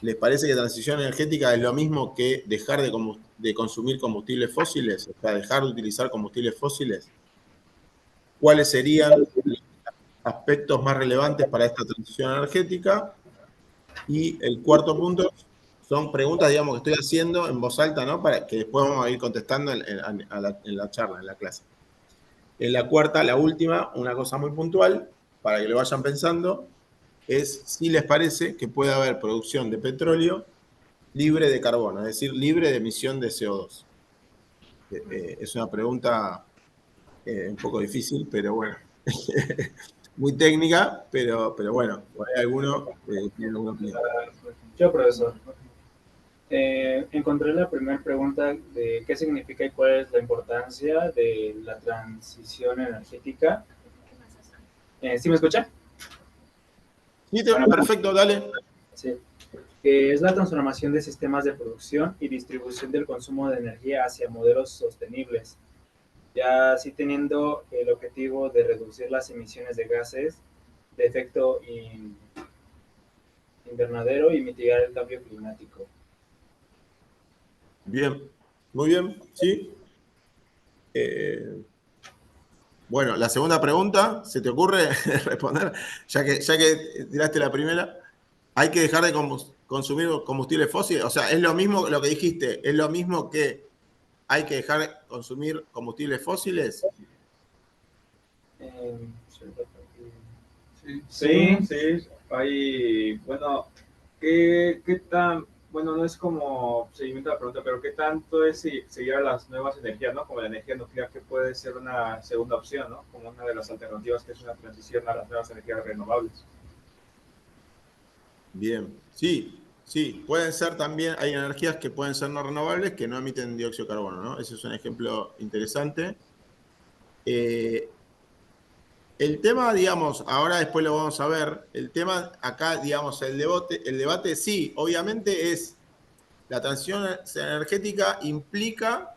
¿les parece que transición energética es lo mismo que dejar de consumir combustibles fósiles? O sea, dejar de utilizar combustibles fósiles. ¿Cuáles serían los aspectos más relevantes para esta transición energética? Y el cuarto punto son preguntas, digamos, que estoy haciendo en voz alta, ¿no? Para que después vamos a ir contestando en la charla, en la clase. En la cuarta, la última, una cosa muy puntual, para que lo vayan pensando, es si les parece que puede haber producción de petróleo libre de carbono, es decir, libre de emisión de CO2. Es una pregunta un poco difícil, pero bueno, muy técnica, pero bueno, por ahí alguno tiene alguna opinión. Yo, profesor, encontré la primera pregunta de qué significa y cuál es la importancia de la transición energética. ¿Sí me escucha? Sí, Bueno, perfecto, dale. sí. Que es la transformación de sistemas de producción y distribución del consumo de energía hacia modelos sostenibles, ya así teniendo el objetivo de reducir las emisiones de gases de efecto invernadero y mitigar el cambio climático. Bien, muy bien, sí. Eh, bueno, la segunda pregunta, ¿se te ocurre responder? Ya que tiraste la primera, ¿hay que dejar de consumir combustibles fósiles? O sea, es lo mismo lo que dijiste, es lo mismo que hay que dejar de consumir combustibles fósiles. Eh, Sí, sí, sí, hay, bueno, ¿qué tan, bueno, no es como seguimiento a la pregunta, pero qué tanto es seguir a las nuevas energías, ¿no? Como la energía nuclear, que puede ser una segunda opción, ¿no? Como una de las alternativas que es una transición a las nuevas energías renovables. Bien, sí, sí, pueden ser también, hay energías que pueden ser no renovables que no emiten dióxido de carbono, ¿no? Ese es un ejemplo interesante. Eh, el tema, digamos, ahora después lo vamos a ver, el tema acá, digamos, el debate sí, obviamente es, la transición energética implica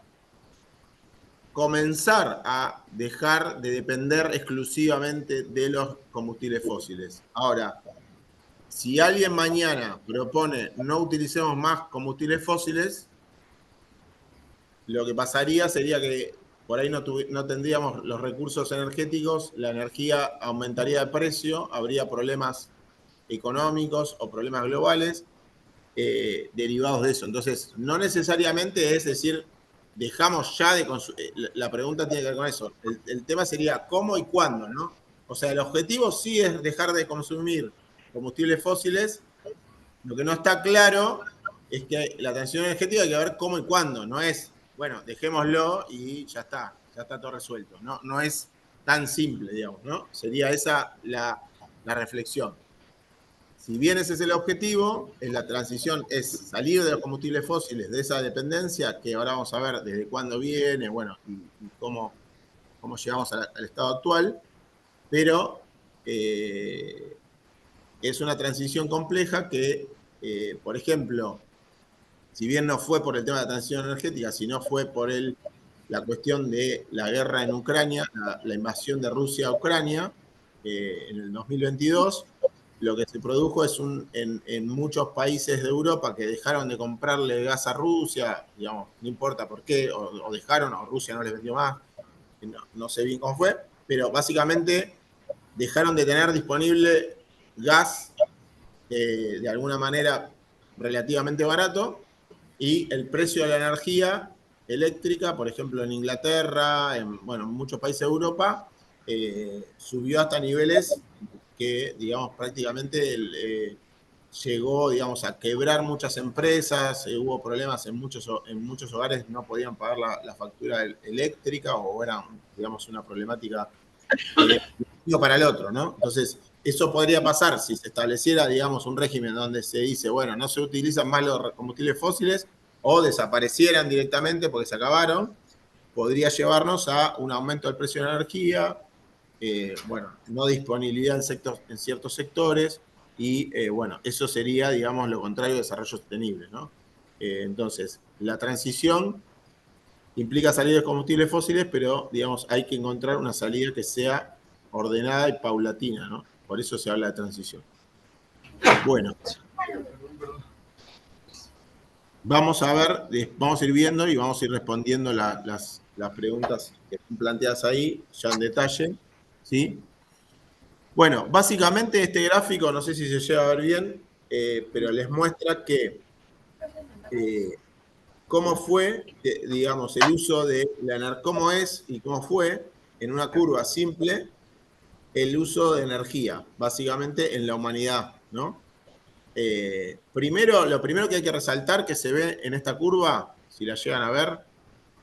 comenzar a dejar de depender exclusivamente de los combustibles fósiles. Ahora, si alguien mañana propone no utilicemos más combustibles fósiles, lo que pasaría sería que por ahí no tendríamos los recursos energéticos, la energía aumentaría de precio, habría problemas económicos o problemas globales derivados de eso. Entonces, no necesariamente es decir, dejamos ya de consumir. La pregunta tiene que ver con eso. El tema sería cómo y cuándo, ¿no? O sea, el objetivo sí es dejar de consumir combustibles fósiles. Lo que no está claro es que la transición energética hay que ver cómo y cuándo. No es, bueno, dejémoslo y ya está todo resuelto. No, no es tan simple, digamos, ¿no? Sería esa la reflexión. Si bien ese es el objetivo, en la transición es salir de los combustibles fósiles, de esa dependencia, que ahora vamos a ver desde cuándo viene, bueno, y cómo llegamos al estado actual, pero es una transición compleja que, por ejemplo, si bien no fue por el tema de la transición energética, sino fue por la cuestión de la guerra en Ucrania, la invasión de Rusia a Ucrania en el 2022, lo que se produjo es en muchos países de Europa que dejaron de comprarle gas a Rusia, digamos, no importa por qué, o dejaron, o Rusia no les vendió más, no sé bien cómo fue, pero básicamente dejaron de tener disponible gas de alguna manera relativamente barato, y el precio de la energía eléctrica, por ejemplo en Inglaterra, en muchos países de Europa, subió hasta niveles que, digamos, prácticamente llegó, digamos, a quebrar muchas empresas, hubo problemas en muchos hogares, no podían pagar la factura eléctrica, o era, digamos, una problemática para el otro, ¿no? Entonces, eso podría pasar si se estableciera, digamos, un régimen donde se dice, bueno, no se utilizan más los combustibles fósiles o desaparecieran directamente porque se acabaron, podría llevarnos a un aumento del precio de la energía, no disponibilidad en ciertos sectores, y eso sería, digamos, lo contrario de desarrollo sostenible, ¿no? Entonces, la transición implica salir de combustibles fósiles, pero, digamos, hay que encontrar una salida que sea ordenada y paulatina, ¿no? Por eso se habla de transición. Bueno, vamos a ver, vamos a ir viendo y vamos a ir respondiendo las preguntas que están planteadas ahí, ya en detalle, ¿sí? Bueno, básicamente este gráfico, no sé si se llega a ver bien, pero les muestra que cómo fue, digamos, el uso de la energía, cómo es y cómo fue, en una curva simple, el uso de energía, básicamente en la humanidad, ¿no? Lo primero que hay que resaltar que se ve en esta curva, si la llegan a ver,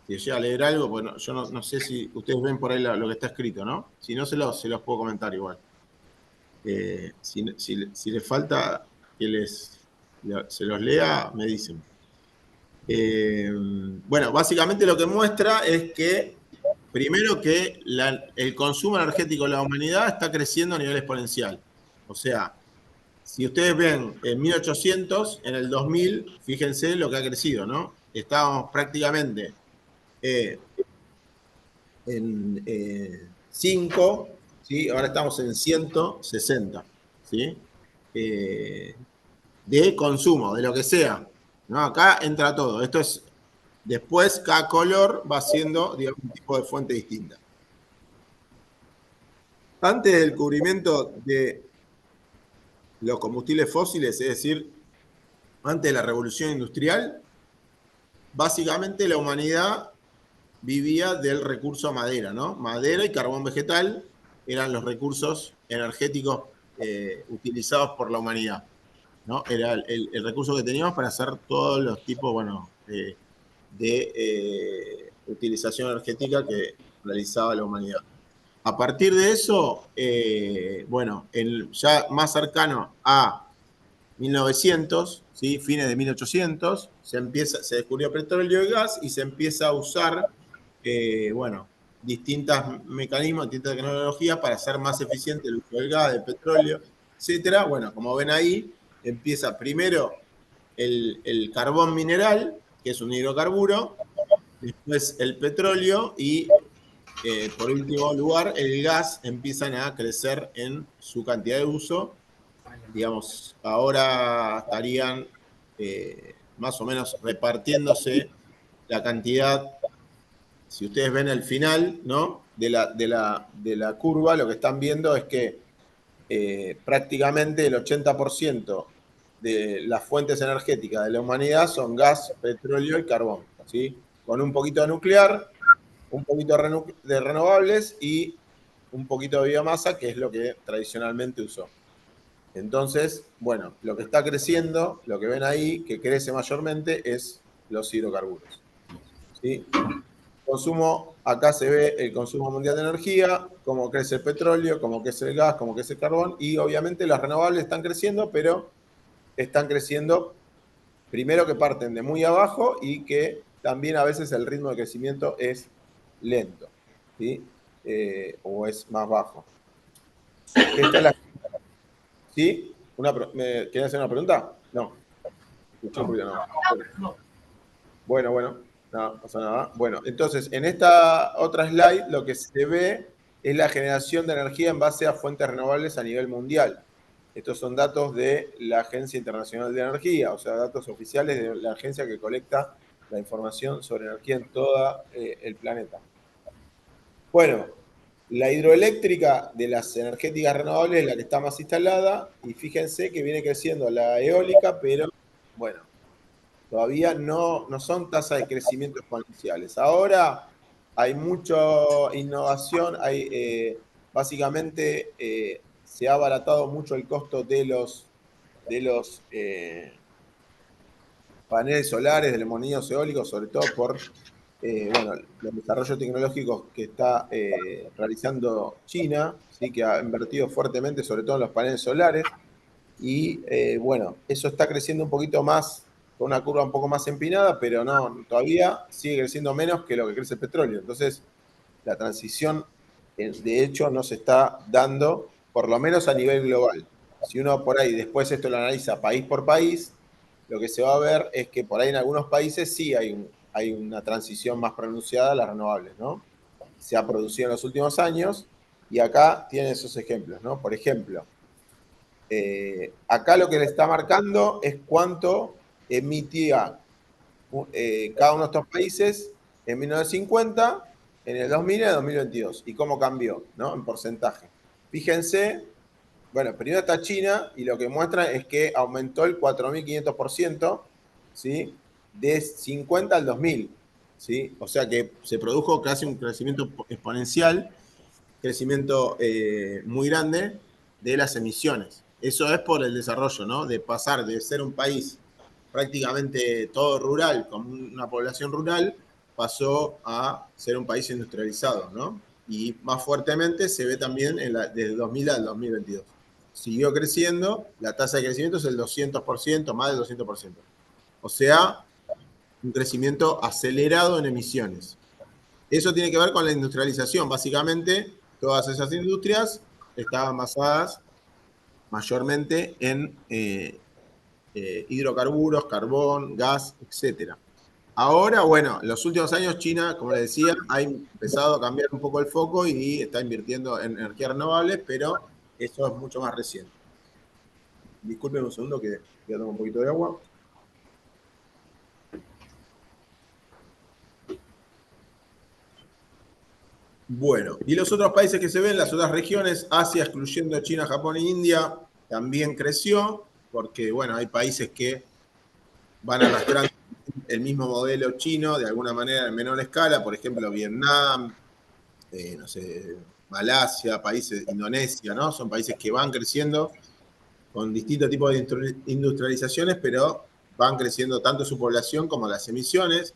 si llega a leer algo, bueno, yo no sé si ustedes ven por ahí lo que está escrito, ¿no? Si no, se los puedo comentar igual. Si les falta que se los lea, me dicen. Bueno, básicamente lo que muestra es que, primero, que el consumo energético de la humanidad está creciendo a nivel exponencial. O sea, si ustedes ven en 1800, en el 2000, fíjense lo que ha crecido, ¿no? Estábamos prácticamente en 5, ¿sí? Ahora estamos en 160, ¿sí? De consumo, de lo que sea, ¿no? Acá entra todo. Esto es, después cada color va siendo, digamos, un tipo de fuente distinta. Antes del descubrimiento de los combustibles fósiles, es decir, antes de la revolución industrial, básicamente la humanidad vivía del recurso madera, ¿no? Madera y carbón vegetal eran los recursos energéticos utilizados por la humanidad, ¿no? Era el recurso que teníamos para hacer todos los tipos, de utilización energética que realizaba la humanidad. A partir de eso, ya más cercano a 1900, ¿sí? Fines de 1800, se descubrió petróleo y gas y se empieza a usar, distintos mecanismos, distintas tecnologías para hacer más eficiente el uso del gas, del petróleo, etcétera. Bueno, como ven ahí, empieza primero el carbón mineral, que es un hidrocarburo, después el petróleo y, por último lugar, el gas empiezan a crecer en su cantidad de uso. Digamos, ahora estarían más o menos repartiéndose la cantidad. Si ustedes ven el final, ¿no? de la curva, lo que están viendo es que prácticamente el 80% de las fuentes energéticas de la humanidad son gas, petróleo y carbón, ¿sí? Con un poquito de nuclear, un poquito de renovables y un poquito de biomasa, que es lo que tradicionalmente usó. Entonces, bueno, lo que está creciendo, lo que ven ahí, que crece mayormente, es los hidrocarburos, ¿sí? Consumo, acá se ve el consumo mundial de energía, cómo crece el petróleo, cómo crece el gas, cómo crece el carbón, y obviamente las renovables están creciendo, pero están creciendo primero que parten de muy abajo y que también a veces el ritmo de crecimiento es lento, ¿sí? O es más bajo. Esta es la... ¿Sí? ¿Querés hacer una pregunta? No. Escuché un ruido, no. Bueno, no pasa nada. Bueno, entonces, en esta otra slide lo que se ve es la generación de energía en base a fuentes renovables a nivel mundial. Estos son datos de la Agencia Internacional de Energía, o sea, datos oficiales de la agencia que colecta la información sobre energía en todo el planeta. Bueno, la hidroeléctrica de las energéticas renovables es la que está más instalada y fíjense que viene creciendo la eólica, pero bueno, todavía no son tasas de crecimiento exponenciales. Ahora hay mucha innovación, básicamente se ha abaratado mucho el costo de los paneles solares, de los molinos eólicos, sobre todo por los desarrollos tecnológicos que está realizando China, ¿sí? Que ha invertido fuertemente, sobre todo en los paneles solares. Y eso está creciendo un poquito más, con una curva un poco más empinada, pero no, todavía sigue creciendo menos que lo que crece el petróleo. Entonces, la transición, de hecho, no se está dando, por lo menos a nivel global. Si uno por ahí después esto lo analiza país por país, lo que se va a ver es que por ahí en algunos países sí hay una transición más pronunciada a las renovables, ¿no? Se ha producido en los últimos años y acá tienen esos ejemplos, ¿no? Por ejemplo, acá lo que le está marcando es cuánto emitía cada uno de estos países en 1950, en el 2000 y en el 2022, y cómo cambió, ¿no? En porcentaje. Fíjense, bueno, primero está China, y lo que muestra es que aumentó el 4.500%, ¿sí? De 50 al 2000, ¿sí? O sea que se produjo casi un crecimiento exponencial, crecimiento muy grande de las emisiones. Eso es por el desarrollo, ¿no? De pasar de ser un país prácticamente todo rural, con una población rural, pasó a ser un país industrializado, ¿no? Y más fuertemente se ve también desde el 2000 al 2022. Siguió creciendo, la tasa de crecimiento es el 200%, más del 200%. O sea, un crecimiento acelerado en emisiones. Eso tiene que ver con la industrialización. Básicamente, todas esas industrias estaban basadas mayormente en hidrocarburos, carbón, gas, etc. Ahora, bueno, en los últimos años China, como les decía, ha empezado a cambiar un poco el foco y está invirtiendo en energías renovables, pero eso es mucho más reciente. Disculpen un segundo que voy a tomar un poquito de agua. Bueno, y los otros países que se ven, las otras regiones, Asia, excluyendo China, Japón e India, también creció, porque, bueno, hay países que van arrastrando el mismo modelo chino, de alguna manera en menor escala, por ejemplo, Vietnam, no sé, Malasia, países, Indonesia, ¿no? Son países que van creciendo con distintos tipos de industrializaciones, pero van creciendo tanto su población como las emisiones.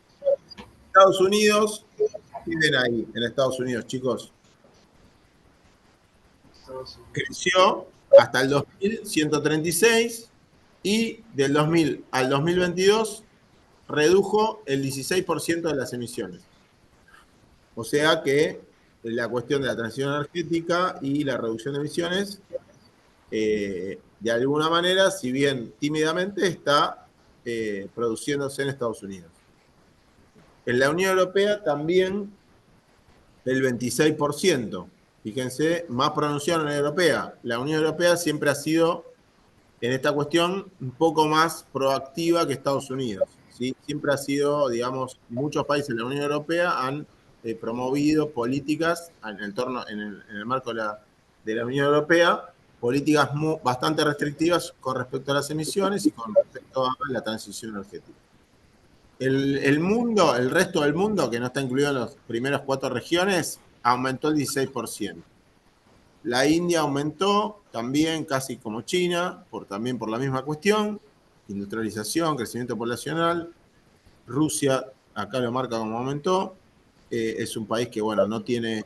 Estados Unidos, ¿qué ven ahí en Estados Unidos, chicos? Creció hasta el 2136 y del 2000 al 2022 redujo el 16% de las emisiones. O sea que la cuestión de la transición energética y la reducción de emisiones, de alguna manera, si bien tímidamente, está produciéndose en Estados Unidos. En la Unión Europea también el 26%. Fíjense, más pronunciado en la Unión Europea. La Unión Europea siempre ha sido, en esta cuestión, un poco más proactiva que Estados Unidos, ¿sí? Siempre ha sido, digamos, muchos países de la Unión Europea han promovido políticas en el marco de la Unión Europea, políticas bastante restrictivas con respecto a las emisiones y con respecto a la transición energética. El resto del mundo, que no está incluido en las primeras 4 regiones, aumentó el 16%. La India aumentó también, casi como China, también por la misma cuestión, industrialización, crecimiento poblacional. Rusia, acá lo marca como aumentó. Es un país que, bueno, no tiene,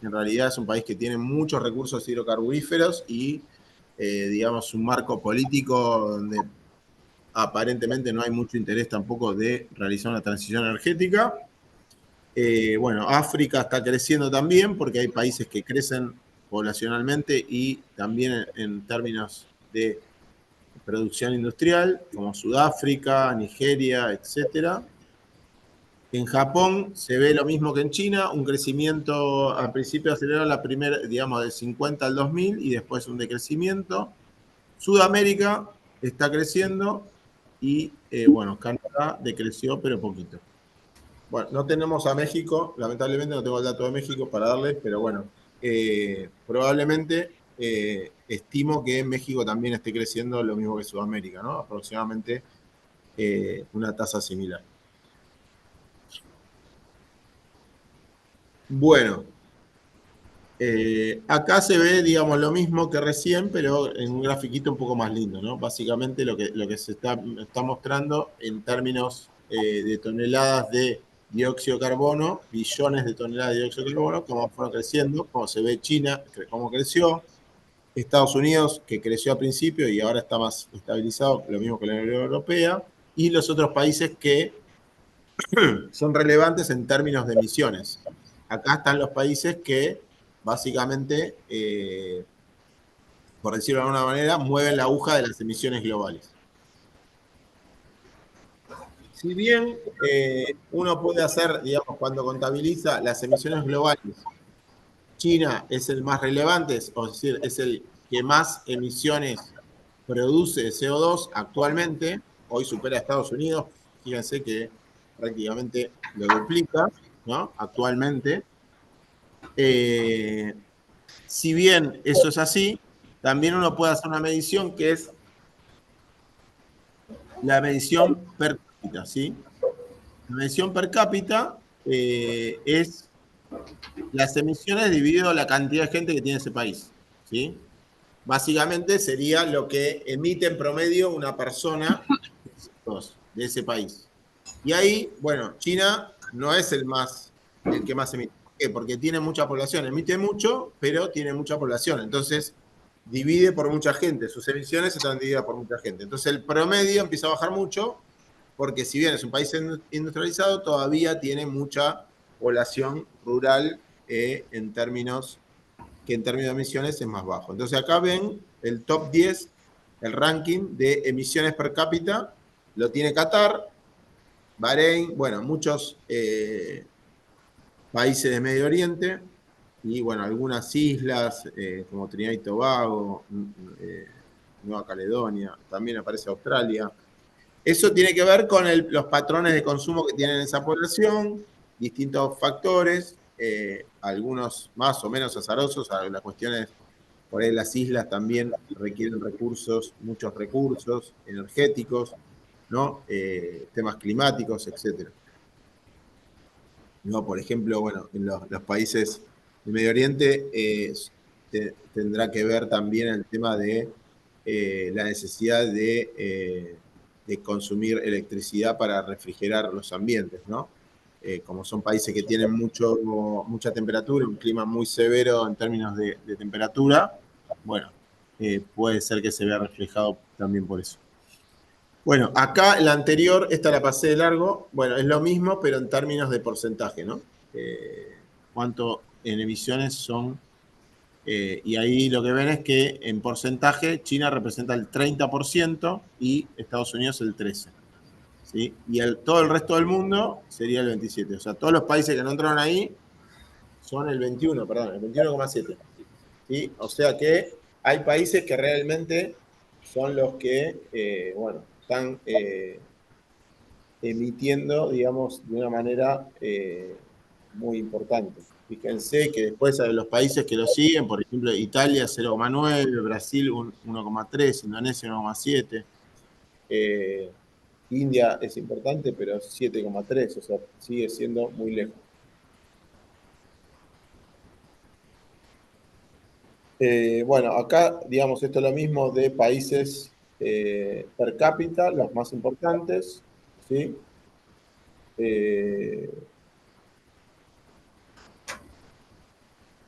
en realidad es un país que tiene muchos recursos hidrocarburíferos y, digamos, un marco político donde aparentemente no hay mucho interés tampoco de realizar una transición energética. Bueno, África está creciendo también porque hay países que crecen poblacionalmente y también en términos de producción industrial, como Sudáfrica, Nigeria, etcétera. En Japón se ve lo mismo que en China, un crecimiento al principio acelerado la primera, digamos, del 50 al 2000 y después un decrecimiento. Sudamérica está creciendo y, bueno, Canadá decreció, pero poquito. Bueno, no tenemos a México, lamentablemente no tengo el dato de México para darles, pero bueno, probablemente estimo que México también esté creciendo lo mismo que Sudamérica, ¿no? Aproximadamente una tasa similar. Bueno, acá se ve, digamos, lo mismo que recién, pero en un grafiquito un poco más lindo, ¿no? Básicamente lo que se está mostrando en términos de toneladas de dióxido de carbono, billones de toneladas de dióxido de carbono, cómo fueron creciendo, cómo se ve China, cómo creció, Estados Unidos, que creció al principio y ahora está más estabilizado, lo mismo que la Unión Europea, y los otros países que son relevantes en términos de emisiones. Acá están los países que básicamente, por decirlo de alguna manera, mueven la aguja de las emisiones globales. Si bien uno puede hacer, digamos, cuando contabiliza las emisiones globales, China es el más relevante, es decir, es el que más emisiones produce de CO2 actualmente, hoy supera a Estados Unidos, fíjense que prácticamente lo duplica, ¿no? Actualmente. Si bien eso es así, también uno puede hacer una medición que es la medición per cápita, ¿sí? La medición per cápita es las emisiones dividido la cantidad de gente que tiene ese país, ¿sí? Básicamente sería lo que emite en promedio una persona de ese país. Y ahí, bueno, China no es el que más emite. ¿Por qué? Porque tiene mucha población, emite mucho, pero tiene mucha población. Entonces, divide por mucha gente. Sus emisiones están divididas por mucha gente. Entonces, el promedio empieza a bajar mucho, porque si bien es un país industrializado, todavía tiene mucha población rural en términos de emisiones es más bajo. Entonces, acá ven el top 10, el ranking de emisiones per cápita, lo tiene Qatar, Bahrein, bueno, muchos países de Medio Oriente y, bueno, algunas islas como Trinidad y Tobago, Nueva Caledonia, también aparece Australia. Eso tiene que ver con los patrones de consumo que tienen esa población, distintos factores, algunos más o menos azarosos, las cuestiones, por ahí las islas también requieren recursos, muchos recursos energéticos, ¿no? Temas climáticos, etcétera. ¿No? Por ejemplo, bueno, en los países del Medio Oriente tendrá que ver también el tema de la necesidad de consumir electricidad para refrigerar los ambientes, ¿no? Como son países que tienen mucha temperatura, un clima muy severo en términos de temperatura, bueno, puede ser que se vea reflejado también por eso. Bueno, acá la anterior, esta la pasé de largo, bueno, es lo mismo, pero en términos de porcentaje, ¿no? Cuánto en emisiones son, y ahí lo que ven es que en porcentaje China representa el 30% y Estados Unidos el 13%, ¿sí? Y todo el resto del mundo sería el 27%, o sea, todos los países que no entraron ahí son el 21%, perdón, el 21,7%, ¿sí? O sea que hay países que realmente son los que, bueno, están emitiendo, digamos, de una manera muy importante. Fíjense que después de los países que lo siguen, por ejemplo, Italia 0,9, Brasil 1,3, Indonesia 1,7, India es importante, pero 7,3, o sea, sigue siendo muy lejos. Bueno, acá, digamos, esto es lo mismo de países per cápita, los más importantes, ¿sí?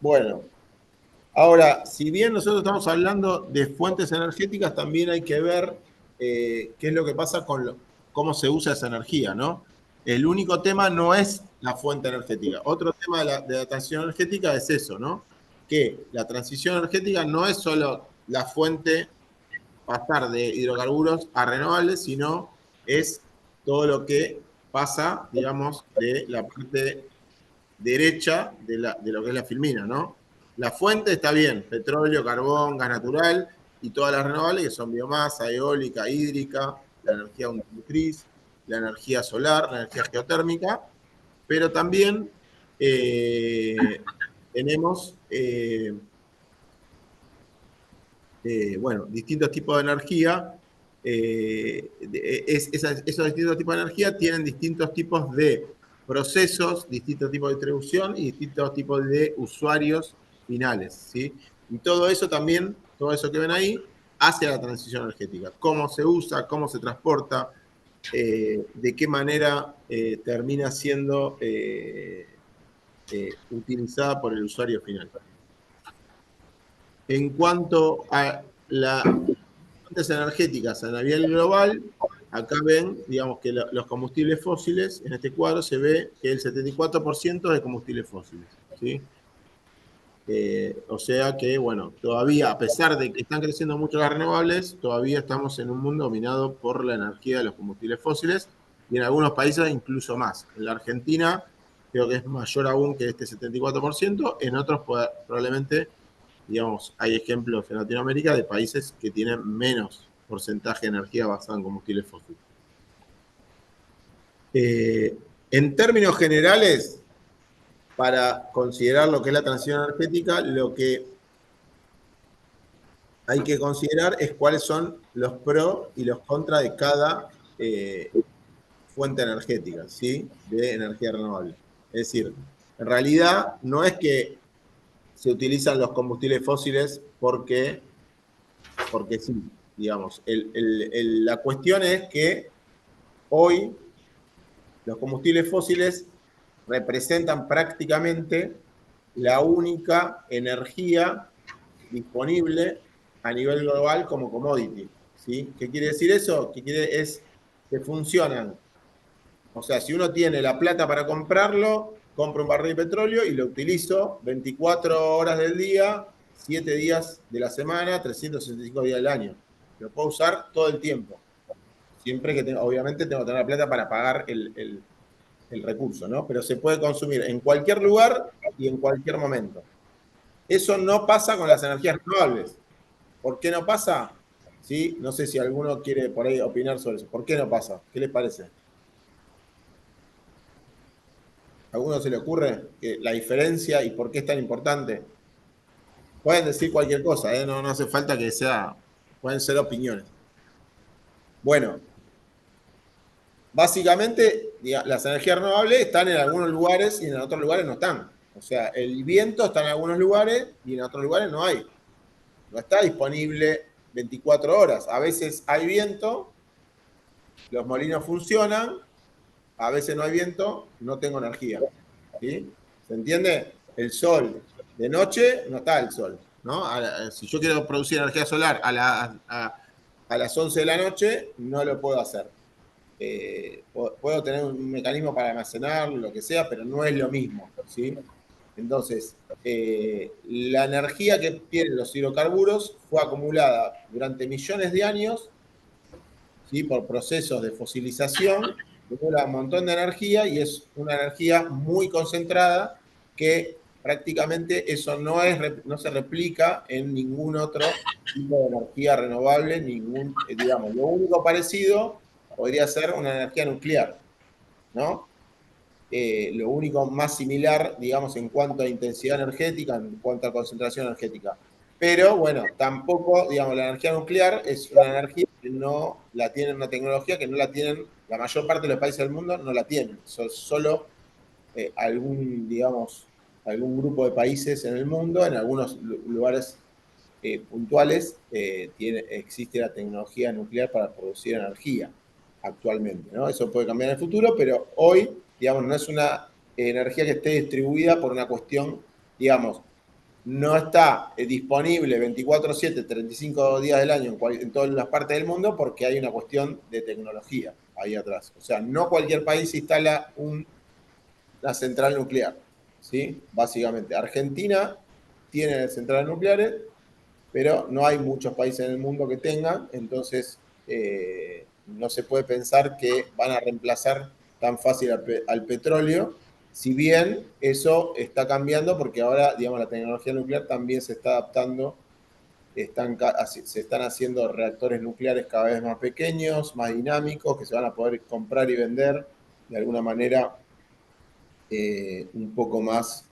Bueno, ahora, si bien nosotros estamos hablando de fuentes energéticas, también hay que ver qué es lo que pasa con cómo se usa esa energía, ¿no? El único tema no es la fuente energética. Otro tema de la transición energética es eso, ¿no? Que la transición energética no es solo la fuente pasar de hidrocarburos a renovables, sino es todo lo que pasa, digamos, de la parte derecha de lo que es la filmina, ¿no? La fuente está bien, petróleo, carbón, gas natural y todas las renovables que son biomasa, eólica, hídrica, la energía automotriz, la energía solar, la energía geotérmica, pero también tenemos bueno, distintos tipos de energía. Esos distintos tipos de energía tienen distintos tipos de procesos, distintos tipos de distribución y distintos tipos de usuarios finales, ¿sí? Y todo eso también, todo eso que ven ahí, hace la transición energética. Cómo se usa, cómo se transporta, de qué manera termina siendo utilizada por el usuario final. En cuanto a las fuentes energéticas a nivel global, acá ven, digamos, que los combustibles fósiles, en este cuadro se ve que el 74% es de combustibles fósiles, ¿sí? O sea que, bueno, todavía, a pesar de que están creciendo mucho las renovables, todavía estamos en un mundo dominado por la energía de los combustibles fósiles y en algunos países incluso más. En la Argentina creo que es mayor aún que este 74%, en otros probablemente, digamos, hay ejemplos en Latinoamérica de países que tienen menos porcentaje de energía basada en combustibles fósiles. En términos generales, para considerar lo que es la transición energética, lo que hay que considerar es cuáles son los pros y los contras de cada fuente energética, ¿sí? De energía renovable. Es decir, en realidad no es que se utilizan los combustibles fósiles porque sí, digamos. La cuestión es que hoy los combustibles fósiles representan prácticamente la única energía disponible a nivel global como commodity, ¿sí? ¿Qué quiere decir eso? Es que funcionan. O sea, si uno tiene la plata para comprarlo, compro un barril de petróleo y lo utilizo 24 horas del día, 7 días de la semana, 365 días del año. Lo puedo usar todo el tiempo. Siempre que obviamente tengo que tener la plata para pagar el recurso, ¿no? Pero se puede consumir en cualquier lugar y en cualquier momento. Eso no pasa con las energías renovables. ¿Por qué no pasa? ¿Sí? No sé si alguno quiere por ahí opinar sobre eso. ¿Por qué no pasa? ¿Qué les parece? ¿A alguno se le ocurre que la diferencia y por qué es tan importante? Pueden decir cualquier cosa, ¿eh? No hace falta que sea, pueden ser opiniones. Bueno, básicamente las energías renovables están en algunos lugares y en otros lugares no están. O sea, el viento está en algunos lugares y en otros lugares no hay. No está disponible 24 horas. A veces hay viento, los molinos funcionan, a veces no hay viento, no tengo energía. ¿Sí? ¿Se entiende? El sol, de noche no está el sol, ¿no? Si yo quiero producir energía solar a las 11 de la noche, no lo puedo hacer. Puedo tener un mecanismo para almacenarlo, lo que sea, pero no es lo mismo, ¿sí? Entonces, la energía que tienen los hidrocarburos fue acumulada durante millones de años, ¿sí? Por procesos de fosilización, genera un montón de energía y es una energía muy concentrada que prácticamente eso no se replica en ningún otro tipo de energía renovable, digamos, lo único parecido podría ser una energía nuclear, ¿no? Lo único más similar, digamos, en cuanto a intensidad energética, en cuanto a concentración energética. Pero bueno, tampoco, digamos, la energía nuclear es una energía que no la tienen, una tecnología que no la tienen, la mayor parte de los países del mundo no la tienen. Solo algún grupo de países en el mundo, en algunos lugares puntuales, existe la tecnología nuclear para producir energía actualmente, ¿no? Eso puede cambiar en el futuro, pero hoy, digamos, no es una energía que esté distribuida por una cuestión, digamos, no está disponible 24/7, 35 días del año en todas las partes del mundo porque hay una cuestión de tecnología ahí atrás. O sea, no cualquier país instala una central nuclear, ¿sí? Básicamente. Argentina tiene centrales nucleares, pero no hay muchos países en el mundo que tengan, entonces no se puede pensar que van a reemplazar tan fácil al petróleo, si bien eso está cambiando porque ahora, digamos, la tecnología nuclear también se está adaptando, se están haciendo reactores nucleares cada vez más pequeños, más dinámicos, que se van a poder comprar y vender de alguna manera un poco más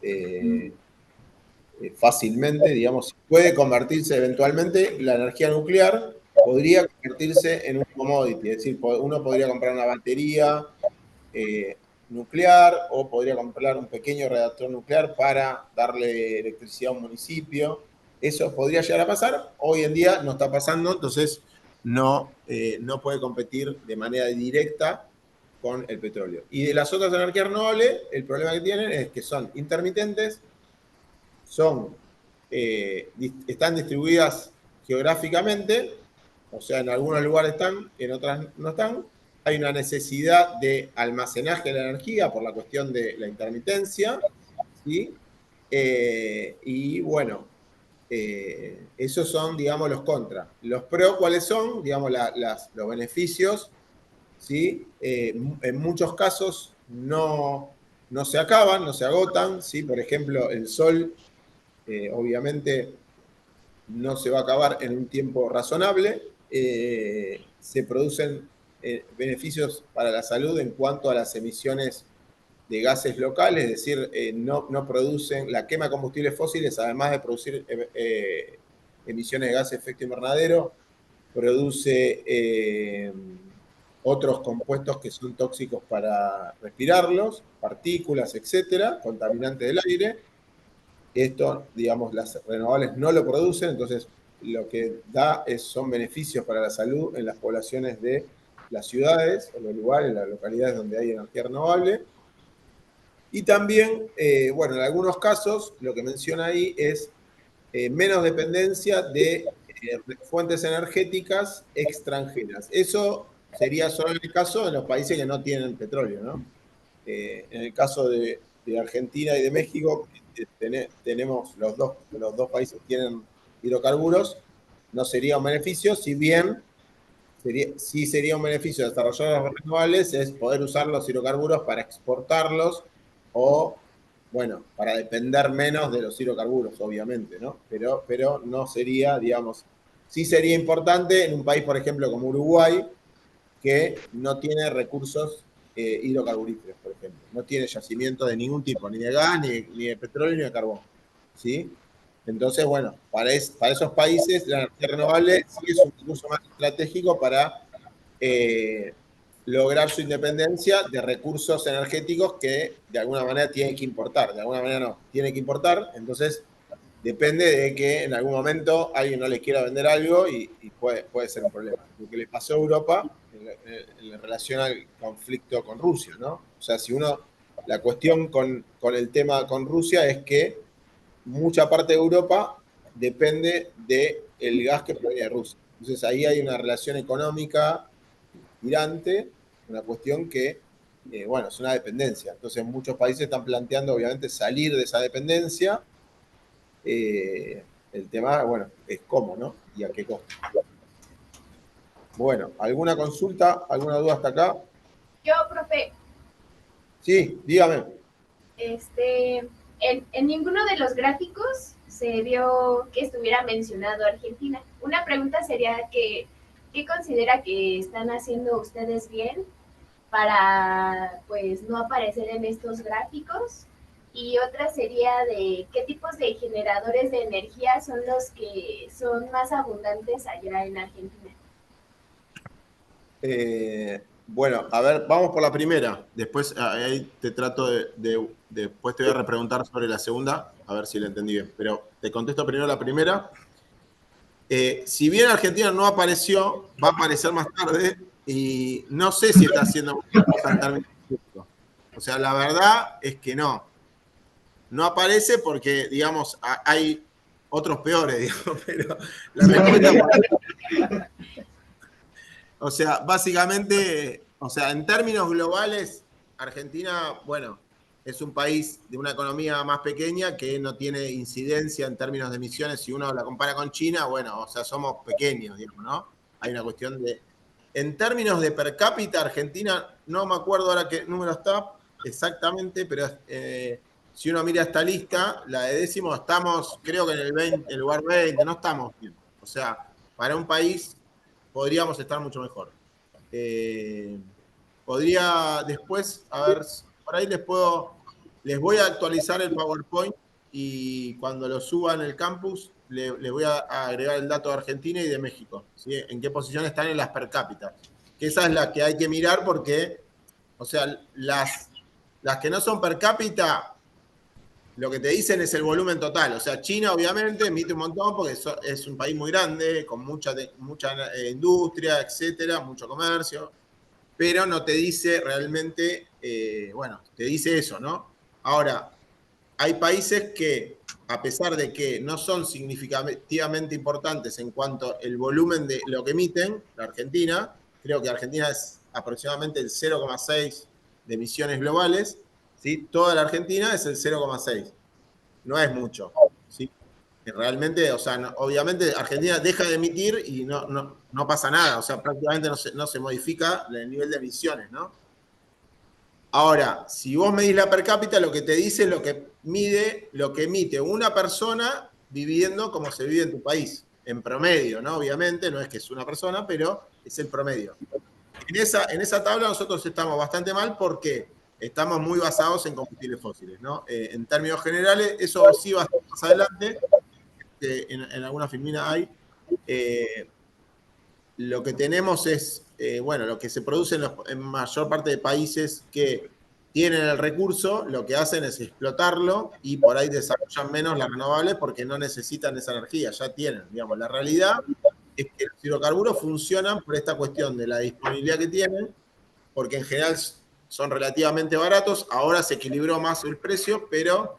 fácilmente, digamos, puede convertirse eventualmente, la energía nuclear podría convertirse en un commodity, es decir, uno podría comprar una batería nuclear o podría comprar un pequeño reactor nuclear para darle electricidad a un municipio. Eso podría llegar a pasar, hoy en día no está pasando, entonces no puede competir de manera directa con el petróleo. Y de las otras energías renovables, el problema que tienen es que son intermitentes, están distribuidas geográficamente, o sea, en algunos lugares están, en otras no están. Hay una necesidad de almacenaje de la energía por la cuestión de la intermitencia, ¿sí? Y bueno, esos son, digamos, los contras. Los pros, ¿cuáles son? Digamos, los beneficios, ¿sí? En muchos casos no se acaban, no se agotan, ¿sí? Por ejemplo, el sol obviamente no se va a acabar en un tiempo razonable. Se producen beneficios para la salud en cuanto a las emisiones de gases locales, es decir, no producen la quema de combustibles fósiles, además de producir emisiones de gases de efecto invernadero, produce otros compuestos que son tóxicos para respirarlos, partículas, etcétera, contaminantes del aire. Esto, digamos, las renovables no lo producen, entonces lo que da son beneficios para la salud en las poblaciones de las ciudades, en los lugares, en las localidades donde hay energía renovable. Y también, bueno, en algunos casos, lo que menciona ahí es menos dependencia de fuentes energéticas extranjeras. Eso sería solo en el caso de los países que no tienen petróleo, ¿no? En el caso de Argentina y de México, tenemos los dos países tienen hidrocarburos, no sería un beneficio, si bien sí sería un beneficio de desarrollar los renovables, es poder usar los hidrocarburos para exportarlos o, bueno, para depender menos de los hidrocarburos, obviamente, ¿no? Pero no sería, digamos, sí sería importante en un país, por ejemplo, como Uruguay, que no tiene recursos hidrocarburíferos, por ejemplo. No tiene yacimientos de ningún tipo, ni de gas, ni de petróleo, ni de carbón. ¿Sí? Entonces, bueno, para esos países la energía renovable sí es un recurso más estratégico para lograr su independencia de recursos energéticos que de alguna manera tienen que importar. De alguna manera no, tienen que importar. Entonces, depende de que en algún momento alguien no les quiera vender algo y puede ser un problema. Lo que le pasó a Europa en relación al conflicto con Rusia, ¿no? O sea, la cuestión con el tema con Rusia es que mucha parte de Europa depende del gas que proviene de Rusia. Entonces ahí hay una relación económica tirante, una cuestión que, bueno, es una dependencia. Entonces muchos países están planteando, obviamente, salir de esa dependencia. El tema, bueno, es cómo, ¿no? Y a qué costo. Bueno, ¿alguna consulta, alguna duda hasta acá? Yo, profe. Sí, dígame. En ninguno de los gráficos se vio que estuviera mencionado Argentina. Una pregunta sería ¿qué considera que están haciendo ustedes bien para, pues, no aparecer en estos gráficos? Y otra sería de qué tipos de generadores de energía son los que son más abundantes allá en Argentina. Bueno, a ver, vamos por la primera. Después ahí te trato después te voy a repreguntar sobre la segunda, a ver si la entendí bien. Pero te contesto primero la primera. Si bien Argentina no apareció, va a aparecer más tarde y no sé si está haciendo muchas cosas en términos públicos. O sea, la verdad es que no. No aparece porque, digamos, hay otros peores, digamos, pero la respuesta... O sea, básicamente, o sea, en términos globales, Argentina, bueno, es un país de una economía más pequeña que no tiene incidencia en términos de emisiones. Si uno la compara con China, bueno, o sea, somos pequeños, digamos, ¿no? Hay una cuestión de... En términos de per cápita, Argentina, no me acuerdo ahora qué número está exactamente, pero si uno mira esta lista, la de décimo, estamos, creo que en el lugar 20, no estamos bien. O sea, para un país podríamos estar mucho mejor. Podría después, a ver, por ahí les voy a actualizar el PowerPoint y cuando lo suba en el campus, les voy a agregar el dato de Argentina y de México, ¿sí? En qué posición están en las per cápita. Que esa es la que hay que mirar porque, o sea, las que no son per cápita, lo que te dicen es el volumen total. O sea, China obviamente emite un montón porque es un país muy grande, con mucha industria, etcétera, mucho comercio, pero no te dice realmente, bueno, te dice eso, ¿no? Ahora, hay países que, a pesar de que no son significativamente importantes en cuanto al volumen de lo que emiten, la Argentina, creo que Argentina es aproximadamente el 0,6 de emisiones globales, ¿sí? Toda la Argentina es el 0,6, no es mucho, ¿sí? Realmente, o sea, obviamente Argentina deja de emitir y no pasa nada, o sea, prácticamente no se modifica el nivel de emisiones, ¿no? Ahora, si vos medís la per cápita, lo que te dice es lo que emite una persona viviendo como se vive en tu país, en promedio, ¿no? Obviamente, no es que es una persona, pero es el promedio. En esa tabla nosotros estamos bastante mal porque estamos muy basados en combustibles fósiles, ¿no? En términos generales, eso sí va a estar más adelante, en alguna filmina hay. Lo que tenemos es, bueno, lo que se produce en mayor parte de países que tienen el recurso, lo que hacen es explotarlo y por ahí desarrollan menos las renovables porque no necesitan esa energía, ya tienen, digamos. La realidad es que los hidrocarburos funcionan por esta cuestión de la disponibilidad que tienen, porque en general son relativamente baratos, ahora se equilibró más el precio, pero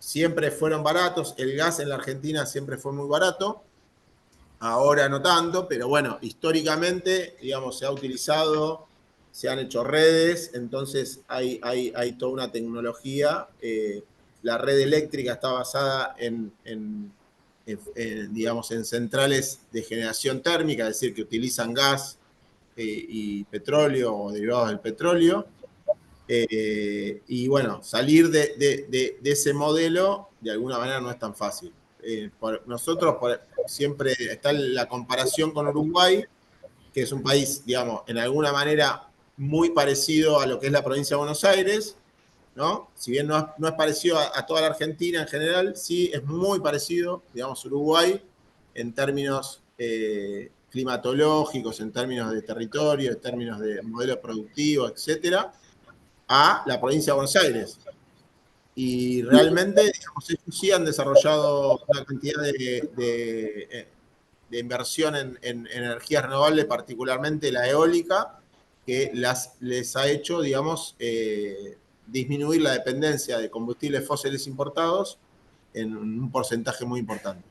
siempre fueron baratos, el gas en la Argentina siempre fue muy barato, ahora no tanto, pero bueno, históricamente, digamos, se ha utilizado, se han hecho redes, entonces hay toda una tecnología. La red eléctrica está basada digamos, en centrales de generación térmica, es decir, que utilizan gas y petróleo o derivados del petróleo. Y bueno, salir de ese modelo de alguna manera no es tan fácil. Nosotros siempre está la comparación con Uruguay, que es un país, digamos, en alguna manera muy parecido a lo que es la provincia de Buenos Aires, ¿no? Si bien no es parecido a toda la Argentina en general, sí es muy parecido, digamos, Uruguay en términos climatológicos, en términos de territorio, en términos de modelo productivo, etcétera, a la provincia de Buenos Aires. Y realmente, digamos, ellos sí han desarrollado una cantidad de inversión en energías renovables, particularmente la eólica, que les ha hecho, digamos, disminuir la dependencia de combustibles fósiles importados en un porcentaje muy importante.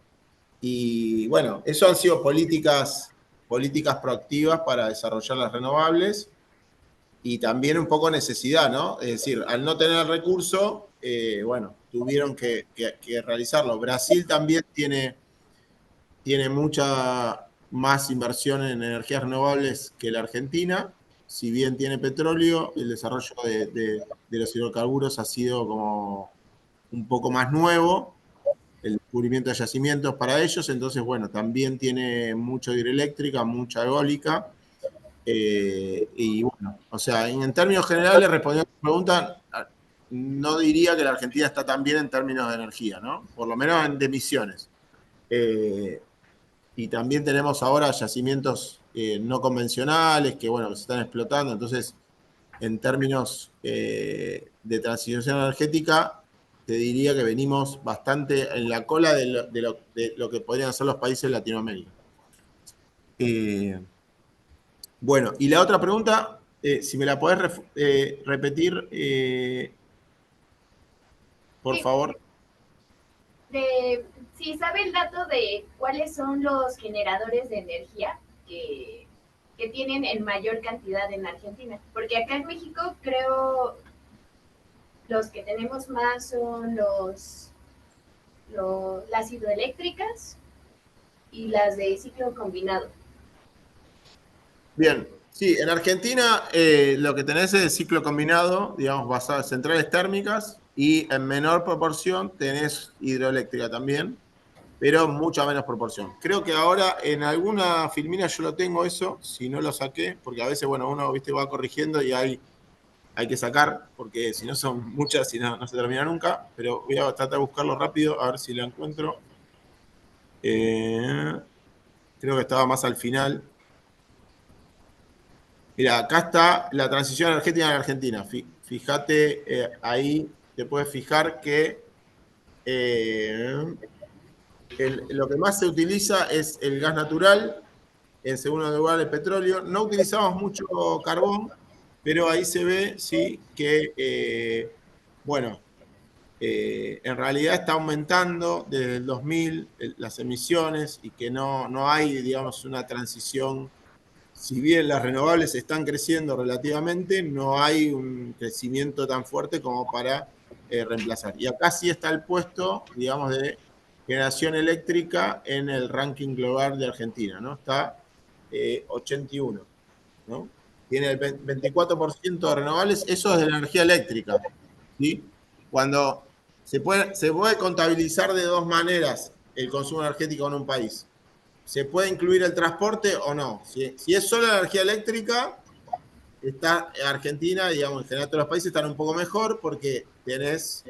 Y bueno, eso han sido políticas proactivas para desarrollar las renovables y también un poco necesidad, ¿no? Es decir, al no tener recurso, bueno, tuvieron que realizarlo. Brasil también tiene mucha más inversión en energías renovables que la Argentina. Si bien tiene petróleo, el desarrollo de los hidrocarburos ha sido como un poco más nuevo, el descubrimiento de yacimientos para ellos, entonces, bueno, también tiene mucha hidroeléctrica, mucha eólica. Y bueno, o sea, en términos generales, respondiendo a tu pregunta, no diría que la Argentina está tan bien en términos de energía, ¿no? Por lo menos de emisiones. Y también tenemos ahora yacimientos no convencionales que, bueno, que se están explotando. Entonces, en términos de transición energética, te diría que venimos bastante en la cola de lo que podrían ser los países de Latinoamérica. Bueno, y la otra pregunta, si me la podés repetir, por Sí, favor. si sabe el dato de cuáles son los generadores de energía que tienen en mayor cantidad en Argentina, porque acá en México creo, los que tenemos más son las hidroeléctricas y las de ciclo combinado. Bien, sí, en Argentina lo que tenés es el ciclo combinado, digamos, basado en centrales térmicas, y en menor proporción tenés hidroeléctrica también, pero mucha menos proporción. Creo que ahora en alguna filmina yo lo tengo eso, si no lo saqué, porque a veces, bueno, uno, viste, va corrigiendo y hay que sacar, porque si no son muchas y no se termina nunca, pero voy a tratar de buscarlo rápido, a ver si lo encuentro. Creo que estaba más al final. Mira, acá está la transición energética en Argentina. Fíjate, ahí te puedes fijar que lo que más se utiliza es el gas natural, en segundo lugar el petróleo. No utilizamos mucho carbón, pero ahí se ve, sí, que, bueno, en realidad está aumentando desde el 2000 las emisiones y que no hay, digamos, una transición. Si bien las renovables están creciendo relativamente, no hay un crecimiento tan fuerte como para reemplazar. Y acá sí está el puesto, digamos, de generación eléctrica en el ranking global de Argentina, ¿no? Está 81, ¿no? Tiene el 24% de renovables, eso es de la energía eléctrica, ¿sí? Cuando se puede contabilizar de dos maneras el consumo energético en un país. ¿Se puede incluir el transporte o no? Si es solo la energía eléctrica, está Argentina, digamos, en general todos los países están un poco mejor porque tenés,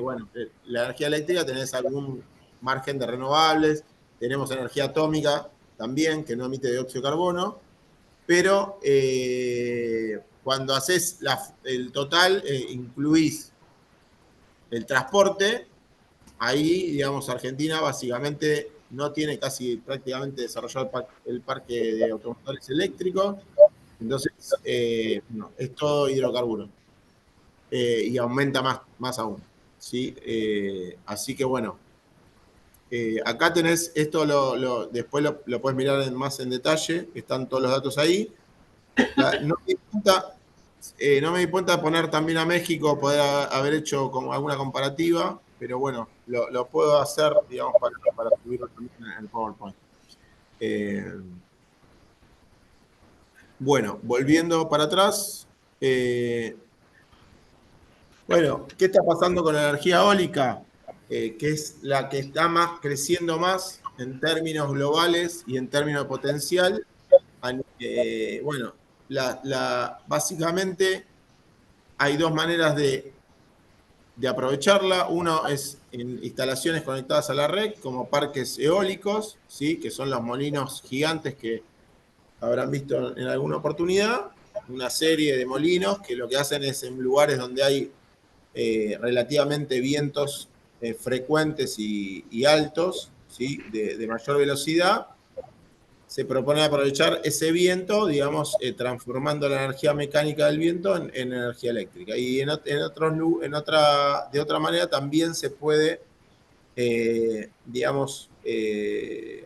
bueno, la energía eléctrica, tenés algún margen de renovables, tenemos energía atómica también, que no emite dióxido de carbono, pero cuando haces el total, incluís el transporte, ahí, digamos, Argentina básicamente no tiene casi prácticamente desarrollado el parque de automotores eléctricos, entonces no, es todo hidrocarburo y aumenta más aún, ¿sí? Así que bueno, acá tenés esto, después lo puedes mirar más en detalle, están todos los datos ahí. No me di cuenta de poner también a México, poder haber hecho como alguna comparativa, pero bueno, lo puedo hacer, digamos, para subirlo también en el PowerPoint. Bueno, volviendo para atrás. Bueno, ¿qué está pasando con la energía eólica? Que es la que está creciendo más en términos globales y en términos de potencial. Bueno, básicamente hay dos maneras de aprovecharla. Uno es en instalaciones conectadas a la red, como parques eólicos, ¿sí? Que son los molinos gigantes que habrán visto en alguna oportunidad. Una serie de molinos que lo que hacen es en lugares donde hay relativamente vientos frecuentes y altos, ¿sí? de mayor velocidad. Se propone aprovechar ese viento, digamos, transformando la energía mecánica del viento en energía eléctrica. Y de otra manera también se puede, digamos,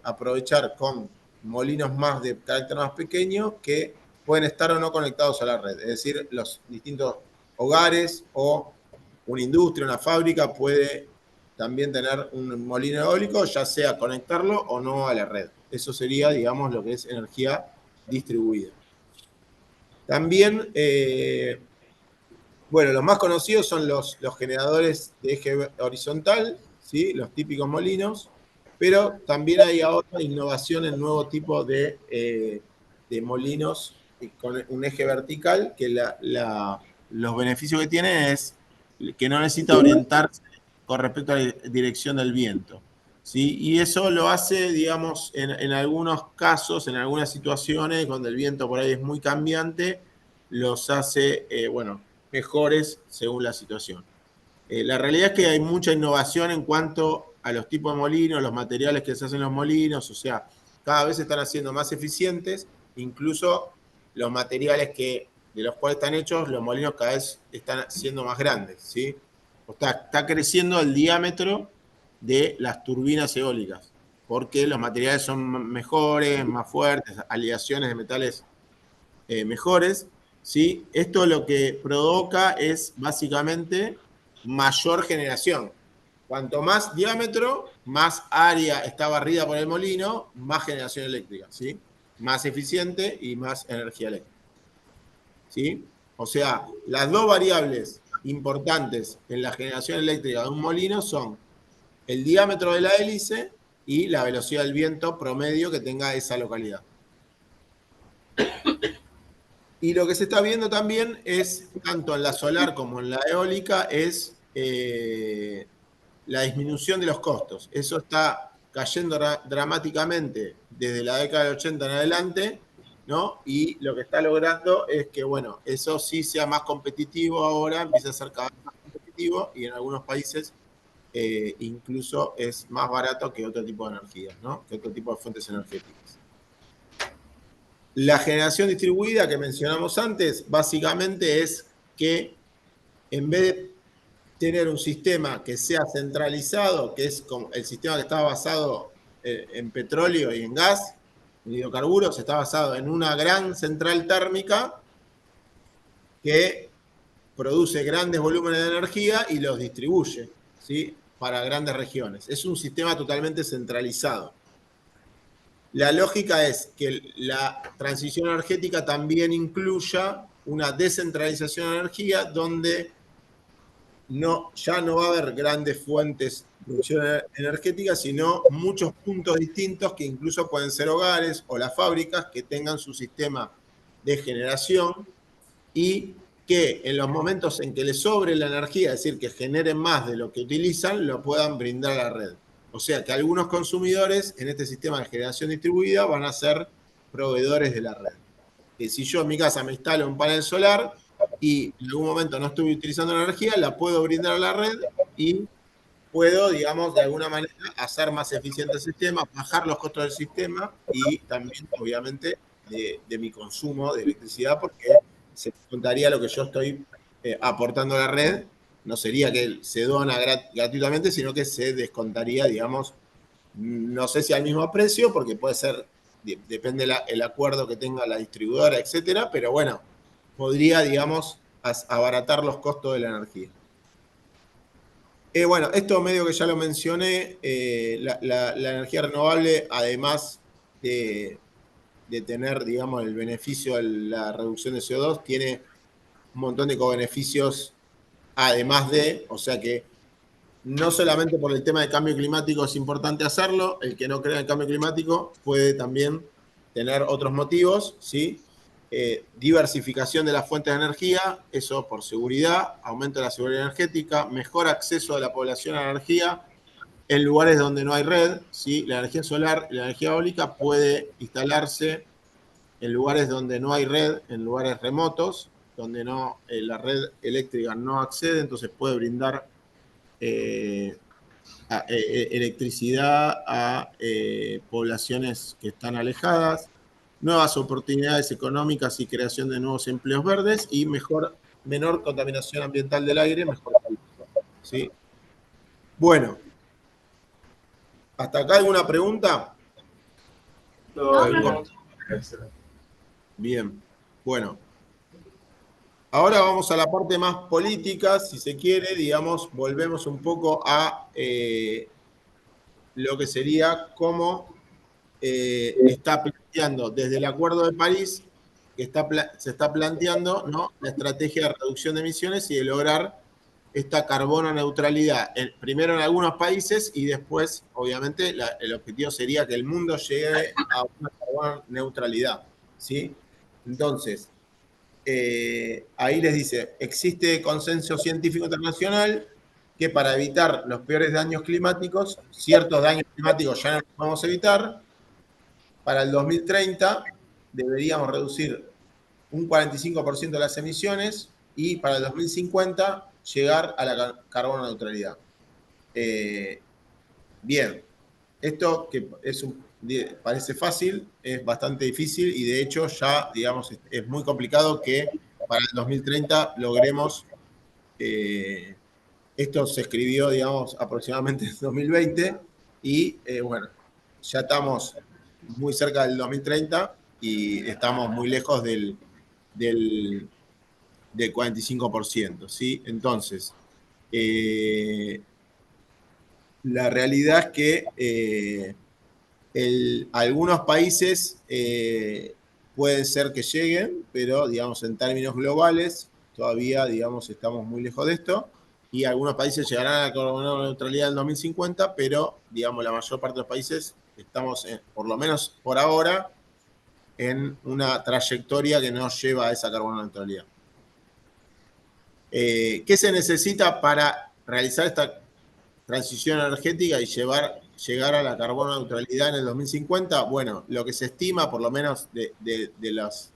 aprovechar con molinos de carácter más pequeño que pueden estar o no conectados a la red. Es decir, los distintos hogares o una industria, una fábrica puede también tener un molino eólico, ya sea conectarlo o no a la red. Eso sería, digamos, lo que es energía distribuida. También, bueno, los más conocidos son los generadores de eje horizontal, ¿sí? Los típicos molinos, pero también hay ahora innovación en nuevo tipo de molinos con un eje vertical, que los beneficios que tiene es que no necesita orientarse con respecto a la dirección del viento, ¿sí? Y eso lo hace, digamos, en algunos casos, en algunas situaciones, donde el viento por ahí es muy cambiante, los hace, bueno, mejores según la situación. La realidad es que hay mucha innovación en cuanto a los tipos de molinos, los materiales que se hacen los molinos, o sea, cada vez se están haciendo más eficientes, incluso los materiales de los cuales están hechos, los molinos cada vez están siendo más grandes, ¿sí? O está creciendo el diámetro de las turbinas eólicas, porque los materiales son mejores, más fuertes, aleaciones de metales mejores, ¿sí? Esto lo que provoca es básicamente mayor generación. Cuanto más diámetro, más área está barrida por el molino, más generación eléctrica, ¿sí? Más eficiente y más energía eléctrica, ¿sí? O sea, las dos variables importantes en la generación eléctrica de un molino son el diámetro de la hélice y la velocidad del viento promedio que tenga esa localidad. Y lo que se está viendo también es, tanto en la solar como en la eólica, es la disminución de los costos. Eso está cayendo dramáticamente desde la década del 80 en adelante, ¿no? Y lo que está logrando es que, bueno, eso sí sea más competitivo ahora, empieza a ser cada vez más competitivo y en algunos países incluso es más barato que otro tipo de energías, ¿no? Que otro tipo de fuentes energéticas. La generación distribuida que mencionamos antes, básicamente es que en vez de tener un sistema que sea centralizado, que es como el sistema que está basado en petróleo y en gas, en hidrocarburos, está basado en una gran central térmica que produce grandes volúmenes de energía y los distribuye, ¿sí? Para grandes regiones. Es un sistema totalmente centralizado. La lógica es que la transición energética también incluya una descentralización de energía donde ya no va a haber grandes fuentes de producción energética, sino muchos puntos distintos que incluso pueden ser hogares o las fábricas que tengan su sistema de generación y que en los momentos en que les sobre la energía, es decir, que generen más de lo que utilizan, lo puedan brindar a la red. O sea que algunos consumidores en este sistema de generación distribuida van a ser proveedores de la red. Si yo en mi casa me instalo un panel solar y en algún momento no estoy utilizando la energía, la puedo brindar a la red y puedo, digamos, de alguna manera hacer más eficiente el sistema, bajar los costos del sistema y también, obviamente, de mi consumo de electricidad, porque se contaría lo que yo estoy aportando a la red. No sería que se dona gratuitamente, sino que se descontaría, digamos, no sé si al mismo precio, porque puede ser, depende el acuerdo que tenga la distribuidora, etcétera, pero bueno, podría, digamos, abaratar los costos de la energía. Bueno, esto medio que ya lo mencioné, la energía renovable, además de tener, digamos, el beneficio de la reducción de CO2, tiene un montón de cobeneficios, además de, o sea que no solamente por el tema de cambio climático es importante hacerlo, el que no crea en el cambio climático puede también tener otros motivos, ¿sí? Diversificación de las fuentes de energía, eso por seguridad, aumento de la seguridad energética, mejor acceso de la población a la energía en lugares donde no hay red, ¿sí? La energía solar y la energía eólica puede instalarse en lugares donde no hay red, en lugares remotos, donde la red eléctrica no accede, entonces puede brindar electricidad a poblaciones que están alejadas, nuevas oportunidades económicas y creación de nuevos empleos verdes y menor contaminación ambiental del aire, mejor calidad, ¿sí? Bueno, ¿hasta acá alguna pregunta? No. Bien, bueno. Ahora vamos a la parte más política, si se quiere, digamos, volvemos un poco a lo que sería cómo está planteando desde el Acuerdo de París, que se está planteando, ¿no?, la estrategia de reducción de emisiones y de lograr esta carbono neutralidad, primero en algunos países y después, obviamente, el objetivo sería que el mundo llegue a una carbono neutralidad, ¿sí? Entonces, ahí les dice, existe consenso científico internacional que para evitar los peores daños climáticos, ciertos daños climáticos ya no los podemos evitar, para el 2030 deberíamos reducir un 45% de las emisiones y para el 2050 llegar a la carbono neutralidad. Bien, esto que parece fácil, es bastante difícil y de hecho ya, digamos, es muy complicado que para el 2030 logremos, esto se escribió, digamos, aproximadamente en 2020 y bueno, ya estamos muy cerca del 2030 y estamos muy lejos del 45%, ¿sí? Entonces, La realidad es que algunos países pueden ser que lleguen, pero digamos en términos globales todavía digamos estamos muy lejos de esto, y algunos países llegarán a la carbono neutralidad en 2050, pero digamos la mayor parte de los países estamos, por lo menos por ahora, en una trayectoria que nos lleva a esa carbono neutralidad. ¿Qué se necesita para realizar esta transición energética y llegar a la carbono neutralidad en el 2050? Bueno, lo que se estima, por lo menos de las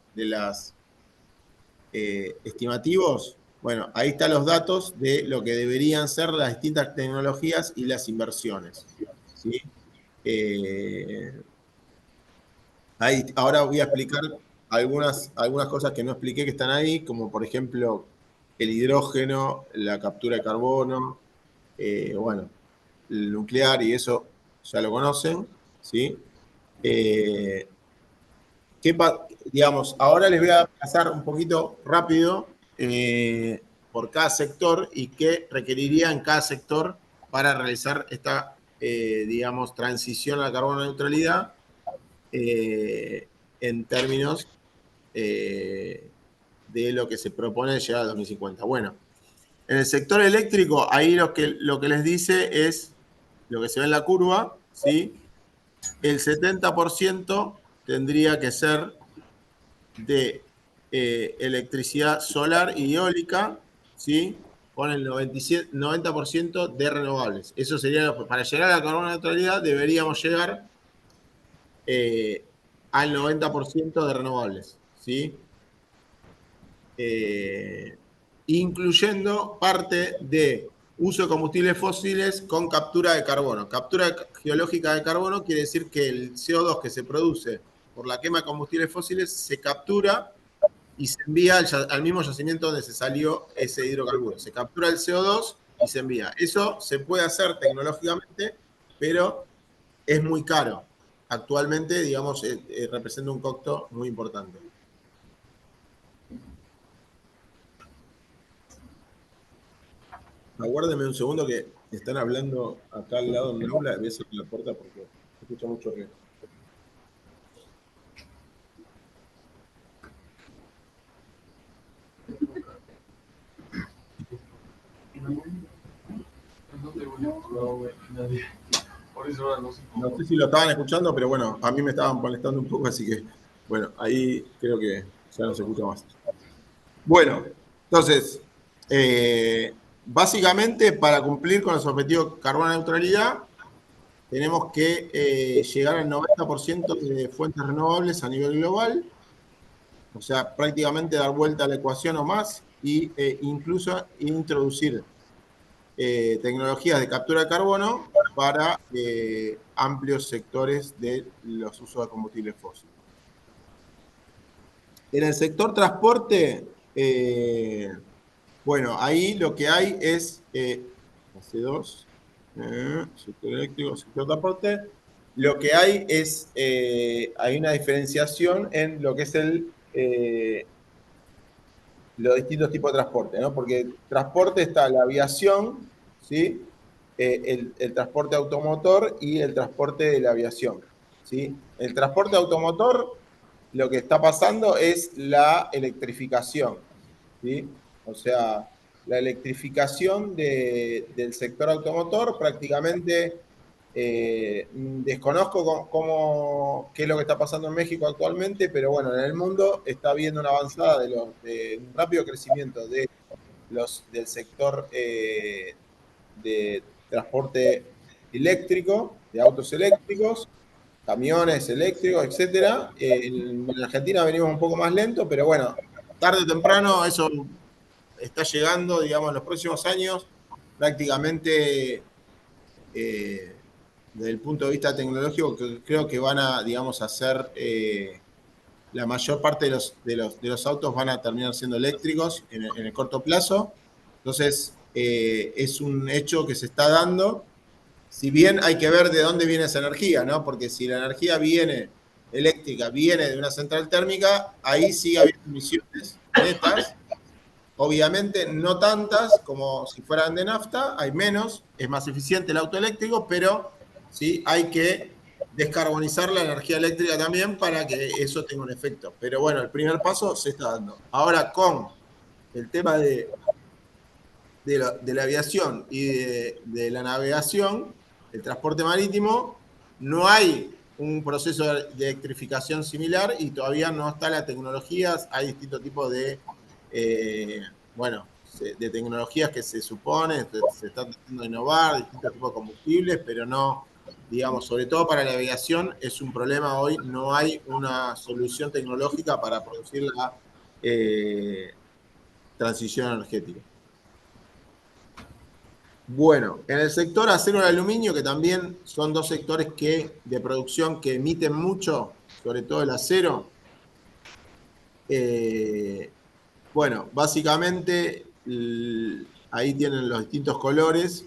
estimativos, bueno, ahí están los datos de lo que deberían ser las distintas tecnologías y las inversiones, ¿sí? Ahora voy a explicar algunas cosas que no expliqué que están ahí, como por ejemplo el hidrógeno, la captura de carbono, bueno, el nuclear, y eso ya lo conocen, ¿sí? Digamos, ahora les voy a pasar un poquito rápido por cada sector y qué requeriría en cada sector para realizar esta, digamos, transición a la carbono neutralidad en términos de lo que se propone llegar al 2050. Bueno, en el sector eléctrico, ahí lo que les dice es lo que se ve en la curva, ¿sí? El 70% tendría que ser de electricidad solar y eólica, ¿sí? Con el 90% de renovables. Eso sería, para llegar a la carbono neutralidad, deberíamos llegar al 90% de renovables, ¿sí? Incluyendo parte de uso de combustibles fósiles con captura de carbono. Captura geológica de carbono quiere decir que el CO2 que se produce por la quema de combustibles fósiles se captura y se envía al mismo yacimiento donde se salió ese hidrocarburo. Se captura el CO2 y se envía. Eso se puede hacer tecnológicamente, pero es muy caro. Actualmente, digamos, representa un costo muy importante. Aguárdeme un segundo que están hablando acá al lado en el aula. Voy a cerrar la puerta porque se escucha mucho ruido. No sé si lo estaban escuchando, pero bueno, a mí me estaban molestando un poco, así que, bueno, ahí creo que ya no se escucha más. Bueno, entonces, básicamente para cumplir con los objetivos de carbono neutralidad, tenemos que llegar al 90% de fuentes renovables a nivel global, o sea, prácticamente dar vuelta a la ecuación o más, e incluso introducir tecnologías de captura de carbono para amplios sectores de los usos de combustibles fósiles. En el sector transporte, bueno, ahí lo que hay es AC2, sector eléctrico, sector transporte. Lo que hay es, hay una diferenciación en lo que es los distintos tipos de transporte, ¿no? Porque transporte está la aviación, ¿sí? El transporte automotor y el transporte de la aviación, ¿sí? El transporte automotor, lo que está pasando es la electrificación, ¿sí? O sea, la electrificación del sector automotor prácticamente desconozco qué es lo que está pasando en México actualmente, pero bueno, en el mundo está habiendo una avanzada de un rápido crecimiento del sector de transporte eléctrico, de autos eléctricos, camiones eléctricos, etcétera. En Argentina venimos un poco más lento, pero bueno, tarde o temprano eso está llegando, digamos, en los próximos años, prácticamente desde el punto de vista tecnológico, creo que van a, digamos, hacer la mayor parte de los autos van a terminar siendo eléctricos en el corto plazo. Entonces, es un hecho que se está dando. Si bien hay que ver de dónde viene esa energía, ¿no? Porque si la energía eléctrica viene de una central térmica, ahí sigue habiendo emisiones netas Obviamente no tantas como si fueran de nafta, hay menos, es más eficiente el auto eléctrico, pero sí hay que descarbonizar la energía eléctrica también para que eso tenga un efecto. Pero bueno, el primer paso se está dando. Ahora con el tema de la aviación y de la navegación, el transporte marítimo, no hay un proceso de electrificación similar y todavía no está la tecnología. Hay distintos tipos de, bueno, de tecnologías que se supone, se están tratando de innovar, distintos tipos de combustibles, pero no, digamos, sobre todo para la aviación es un problema hoy, no hay una solución tecnológica para producir la transición energética. Bueno, en el sector acero y aluminio, que también son dos sectores de producción que emiten mucho, sobre todo el acero, bueno, básicamente ahí tienen los distintos colores.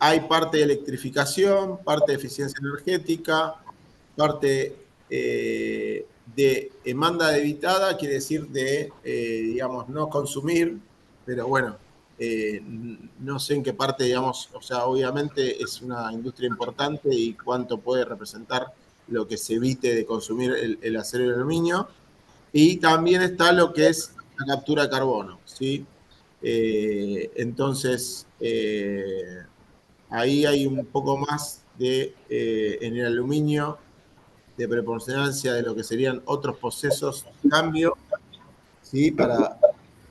Hay parte de electrificación, parte de eficiencia energética, parte de demanda evitada, quiere decir de, digamos, no consumir, pero bueno, no sé en qué parte, digamos, o sea, obviamente es una industria importante y cuánto puede representar lo que se evite de consumir el acero y el aluminio. Y también está lo que es la captura de carbono, ¿sí? Entonces, ahí hay un poco más en el aluminio, de preponderancia de lo que serían otros procesos de cambio, ¿sí? Para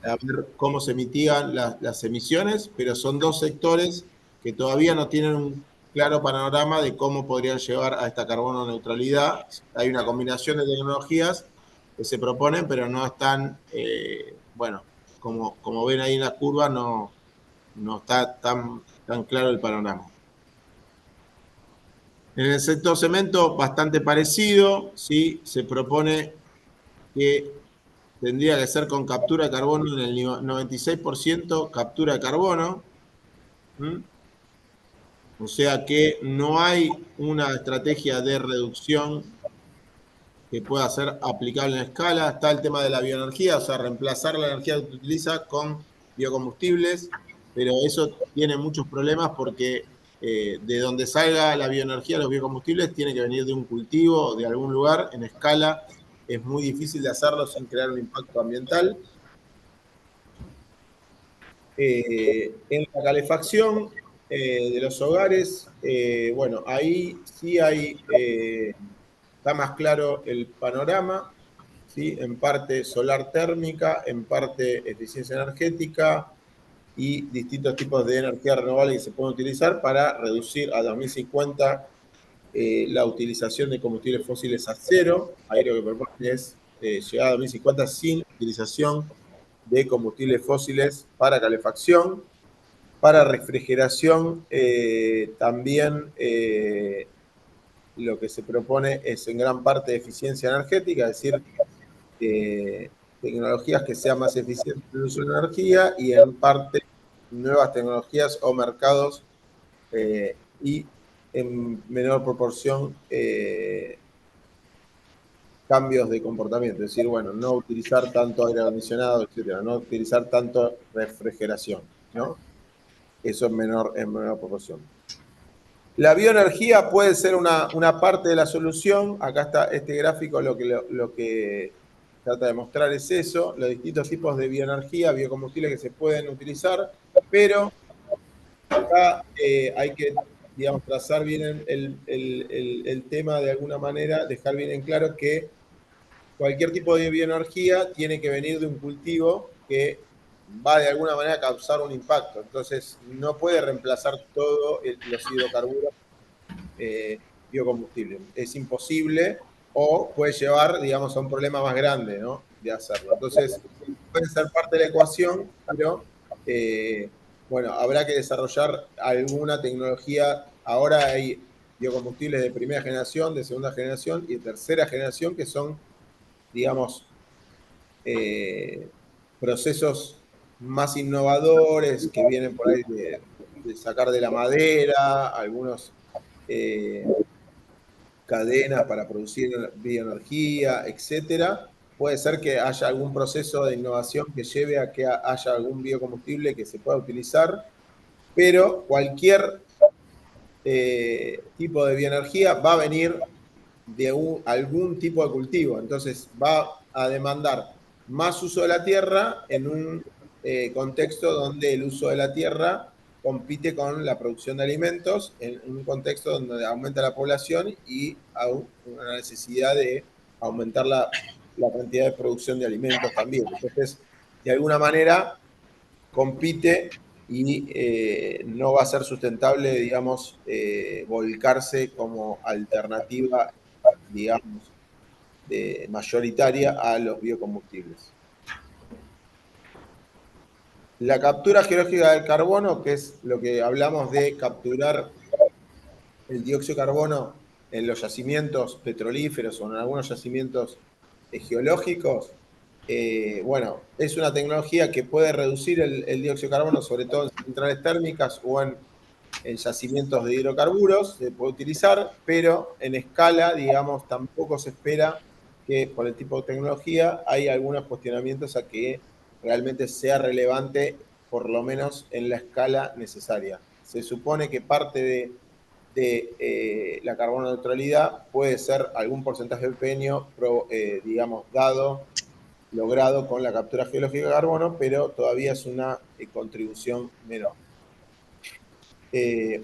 ver cómo se mitigan las emisiones, pero son dos sectores que todavía no tienen un claro panorama de cómo podrían llevar a esta carbono neutralidad. Hay una combinación de tecnologías que se proponen, pero no están, bueno, como ven ahí en la curva, no está tan claro el panorama. En el sector cemento, bastante parecido, ¿sí? Se propone que tendría que ser con captura de carbono en el 96% captura de carbono. O sea que no hay una estrategia de reducción que pueda ser aplicable en escala. Está el tema de la bioenergía, o sea, reemplazar la energía que se utiliza con biocombustibles, pero eso tiene muchos problemas porque de donde salga la bioenergía, los biocombustibles, tiene que venir de un cultivo, de algún lugar, en escala. Es muy difícil de hacerlo sin crear un impacto ambiental. En la calefacción de los hogares, bueno, ahí sí está más claro el panorama, ¿sí? En parte solar térmica, en parte eficiencia energética y distintos tipos de energía renovable que se pueden utilizar para reducir a 2050 la utilización de combustibles fósiles a cero. Ahí lo que propone es llegar a 2050 sin utilización de combustibles fósiles para calefacción. Para refrigeración, también lo que se propone es en gran parte eficiencia energética, es decir, tecnologías que sean más eficientes en el uso de energía y en parte nuevas tecnologías o mercados y en menor proporción cambios de comportamiento, es decir, bueno, no utilizar tanto aire acondicionado, etcétera, no utilizar tanto refrigeración, ¿no? Eso en menor proporción. La bioenergía puede ser una parte de la solución. Acá está este gráfico, lo que trata de mostrar es eso, los distintos tipos de bioenergía, biocombustibles que se pueden utilizar, pero acá hay que, digamos, trazar bien el tema de alguna manera, dejar bien en claro que cualquier tipo de bioenergía tiene que venir de un cultivo que va de alguna manera a causar un impacto. Entonces, no puede reemplazar todos los hidrocarburos biocombustibles. Es imposible o puede llevar, digamos, a un problema más grande, ¿no? De hacerlo. Entonces, puede ser parte de la ecuación, pero, bueno, habrá que desarrollar alguna tecnología. Ahora hay biocombustibles de primera generación, de segunda generación y de tercera generación que son, digamos, procesos más innovadores que vienen por ahí de sacar de la madera, algunos cadenas para producir bioenergía, etcétera, puede ser que haya algún proceso de innovación que lleve a que haya algún biocombustible que se pueda utilizar, pero cualquier tipo de bioenergía va a venir de algún tipo de cultivo. Entonces va a demandar más uso de la tierra en un contexto donde el uso de la tierra compite con la producción de alimentos, en un contexto donde aumenta la población y hay una necesidad de aumentar la cantidad de producción de alimentos también. Entonces, de alguna manera, compite y no va a ser sustentable, digamos, volcarse como alternativa, digamos, mayoritaria a los biocombustibles. La captura geológica del carbono, que es lo que hablamos de capturar el dióxido de carbono en los yacimientos petrolíferos o en algunos yacimientos geológicos, bueno, es una tecnología que puede reducir el dióxido de carbono, sobre todo en centrales térmicas o en yacimientos de hidrocarburos, se puede utilizar, pero en escala, digamos, tampoco se espera que por el tipo de tecnología hay algunos cuestionamientos a que realmente sea relevante, por lo menos en la escala necesaria. Se supone que parte de la carbono neutralidad puede ser algún porcentaje pequeño, digamos, logrado con la captura geológica de carbono, pero todavía es una contribución menor.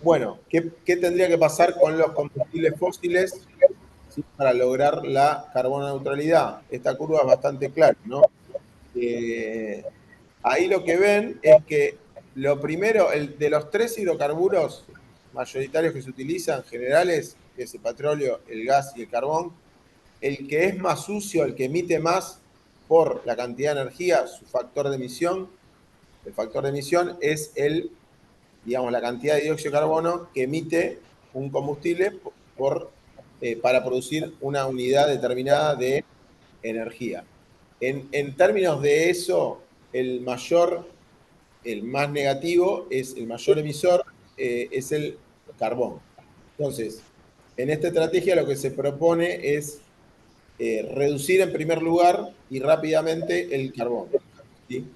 Bueno, ¿qué tendría que pasar con los combustibles fósiles, ¿sí?, para lograr la carbono neutralidad? Esta curva es bastante clara, ¿no? Ahí lo que ven es que lo primero, de los 3 hidrocarburos mayoritarios que se utilizan, generales, que es el petróleo, el gas y el carbón, el que es más sucio, el que emite más por la cantidad de energía, su factor de emisión, el factor de emisión es digamos, la cantidad de dióxido de carbono que emite un combustible para producir una unidad determinada de energía. En términos de eso, el más negativo, el mayor emisor es el carbón. Entonces, en esta estrategia lo que se propone es reducir en primer lugar y rápidamente el carbón, ¿sí?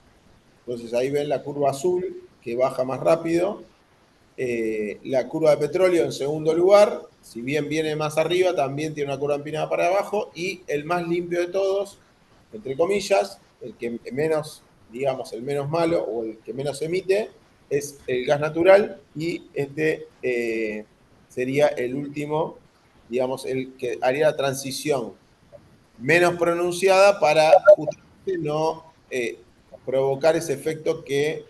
Entonces ahí ven la curva azul que baja más rápido. La curva de petróleo en segundo lugar, si bien viene más arriba, también tiene una curva empinada para abajo, y el más limpio de todos, entre comillas, el que menos, digamos, el menos malo o el que menos emite, es el gas natural, y sería el último, digamos, el que haría la transición menos pronunciada para justamente no provocar ese efecto que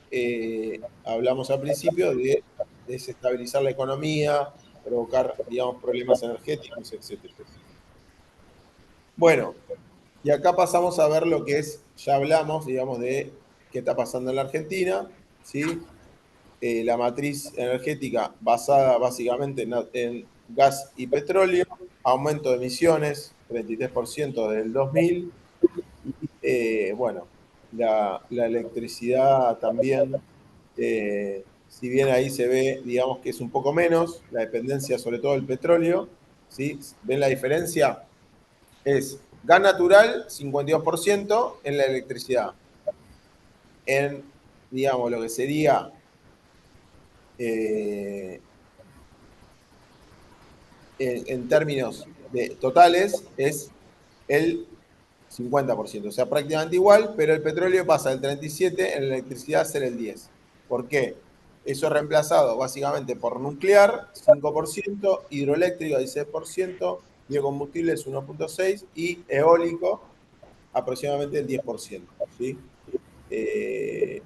hablamos al principio de desestabilizar la economía, provocar, digamos, problemas energéticos, etc. Bueno, y acá pasamos a ver lo que es, ya hablamos, digamos, de qué está pasando en la Argentina, ¿sí? La matriz energética basada básicamente en gas y petróleo, aumento de emisiones, 33% desde el 2000, y bueno, la electricidad también, si bien ahí se ve, digamos que es un poco menos, la dependencia sobre todo del petróleo, ¿sí? ¿Ven la diferencia? Es gas natural, 52% en la electricidad. En, digamos, lo que sería en términos totales, es el 50%, o sea, prácticamente igual, pero el petróleo pasa del 37% en la electricidad a ser el 10%. ¿Por qué? Eso es reemplazado básicamente por nuclear, 5%, hidroeléctrico, 16%, biocombustibles, 1.6%, y eólico, aproximadamente el 10%, ¿sí?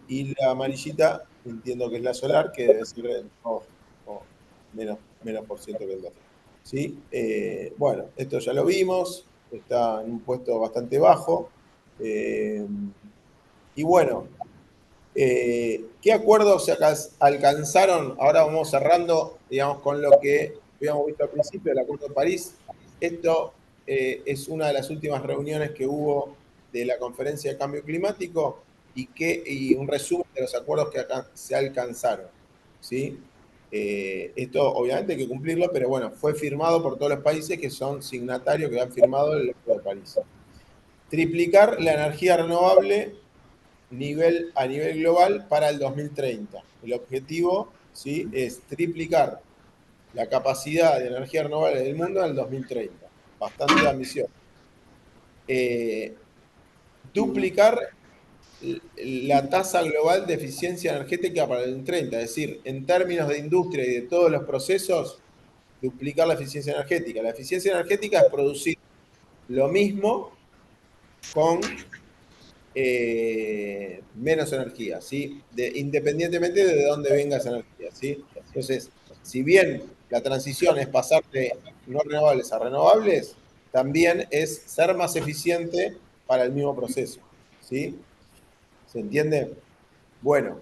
Y la amarillita, entiendo que es la solar, que debe ser menos por ciento que el otro, ¿sí? Bueno, esto ya lo vimos, está en un puesto bastante bajo. Y bueno, ¿qué acuerdos se alcanzaron? Ahora vamos cerrando, digamos, con lo que habíamos visto al principio, el Acuerdo de París. Esto es una de las últimas reuniones que hubo de la Conferencia de Cambio Climático y un resumen de los acuerdos que se alcanzaron, ¿sí? Esto obviamente hay que cumplirlo, pero bueno, fue firmado por todos los países que son signatarios, que han firmado el Acuerdo de París. triplicar la energía renovable a nivel global para el 2030. El objetivo, ¿sí?, es triplicar la capacidad de energía renovable del mundo en el 2030. Bastante ambicioso. Duplicar la tasa global de eficiencia energética para el 2030, es decir, en términos de industria y de todos los procesos, duplicar la eficiencia energética. La eficiencia energética es producir lo mismo con menos energía, ¿sí? Independientemente de dónde venga esa energía, ¿sí? Entonces, si bien la transición es pasar de no renovables a renovables, también es ser más eficiente para el mismo proceso, ¿sí? ¿Se entiende? Bueno,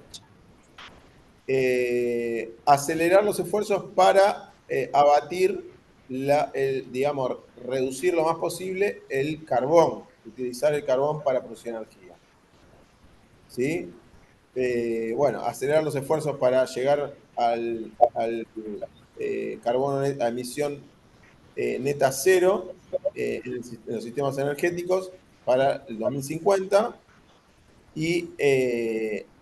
acelerar los esfuerzos para abatir, digamos, reducir lo más posible el carbón, utilizar el carbón para producir energía. ¿Sí? Bueno, acelerar los esfuerzos para llegar al carbono, a emisión neta cero en los sistemas energéticos para el 2050 y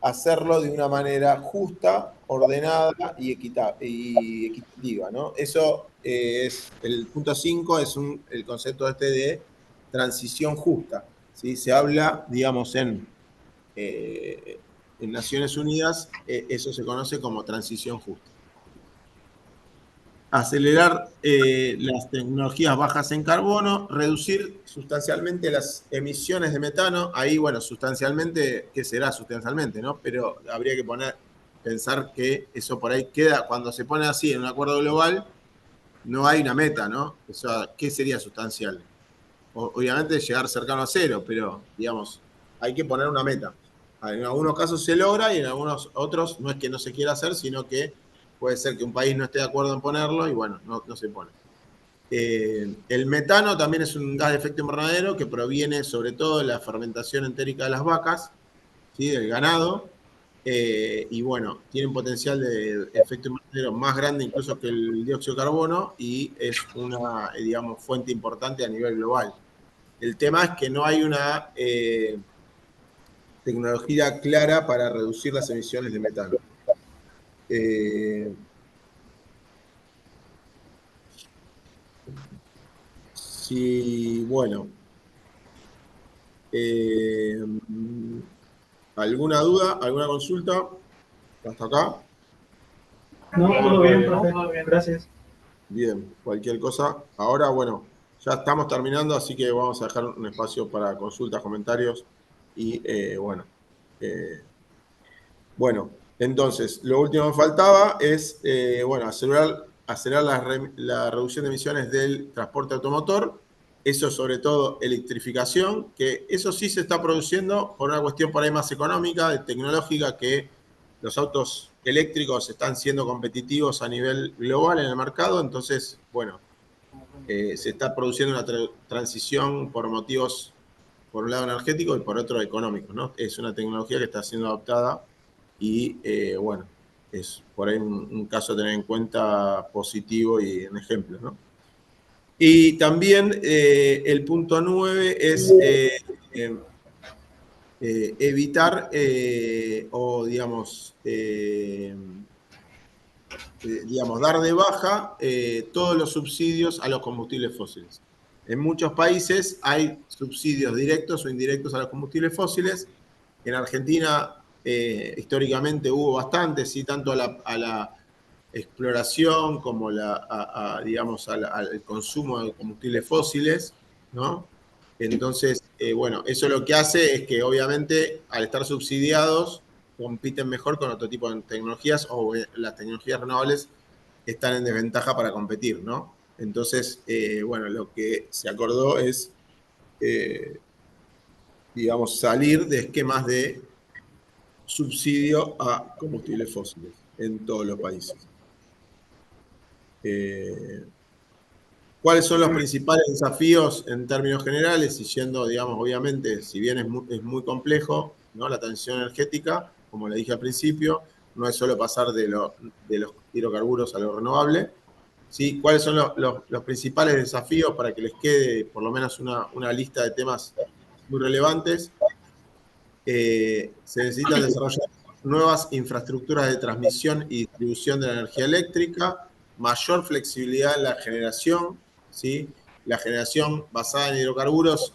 hacerlo de una manera justa, ordenada y equitativa, ¿no? Eso es el punto 5, es el concepto de transición justa, ¿sí? Se habla, digamos, en Naciones Unidas, eso se conoce como transición justa. Acelerar las tecnologías bajas en carbono, reducir sustancialmente las emisiones de metano. Ahí, bueno, sustancialmente, ¿qué será sustancialmente, no? Pero habría que pensar que eso por ahí queda, cuando se pone así en un acuerdo global, no hay una meta, ¿no? O sea, ¿qué sería sustancial? Obviamente llegar cercano a cero, pero, digamos, hay que poner una meta. En algunos casos se logra y en algunos otros no es que no se quiera hacer, sino que puede ser que un país no esté de acuerdo en ponerlo y bueno, no se pone. El metano también es un gas de efecto invernadero que proviene sobre todo de la fermentación entérica de las vacas, ¿sí?, del ganado, y bueno, tiene un potencial de efecto invernadero más grande incluso que el dióxido de carbono y es una, digamos, fuente importante a nivel global. El tema es que no hay una tecnología clara para reducir las emisiones de metano. Sí, bueno. ¿Alguna duda? ¿Alguna consulta? ¿Hasta acá? No, todo bien, profe. Gracias. Bien, cualquier cosa. Ahora, bueno, ya estamos terminando, así que vamos a dejar un espacio para consultas, comentarios y, bueno, entonces, lo último que faltaba es, bueno, acelerar la reducción de emisiones del transporte automotor, eso sobre todo electrificación, que eso sí se está produciendo por una cuestión por ahí más económica, tecnológica, que los autos eléctricos están siendo competitivos a nivel global en el mercado, entonces, bueno, se está produciendo una transición por motivos, por un lado energético y por otro económico, ¿no? Es una tecnología que está siendo adoptada y, bueno, es por ahí un caso a tener en cuenta positivo y un ejemplo, ¿no? Y también el punto 9 es evitar o, digamos, dar de baja todos los subsidios a los combustibles fósiles. En muchos países hay subsidios directos o indirectos a los combustibles fósiles. En Argentina históricamente hubo bastante, sí, tanto a la exploración como digamos, al consumo de combustibles fósiles, ¿no? Entonces, bueno, eso lo que hace es que obviamente al estar subsidiados compiten mejor con otro tipo de tecnologías o las tecnologías renovables están en desventaja para competir, ¿no? Entonces, bueno, lo que se acordó es, digamos, salir de esquemas de subsidio a combustibles fósiles en todos los países. ¿Cuáles son los principales desafíos en términos generales? Y yendo, digamos, obviamente, si bien es muy complejo, ¿no?, la transición energética, como le dije al principio, no es solo pasar de los hidrocarburos a lo renovable. ¿Sí? ¿Cuáles son los principales desafíos para que les quede por lo menos una lista de temas muy relevantes. Se necesitan desarrollar nuevas infraestructuras de transmisión y distribución de la energía eléctrica, mayor flexibilidad en la generación, ¿sí? La generación basada en hidrocarburos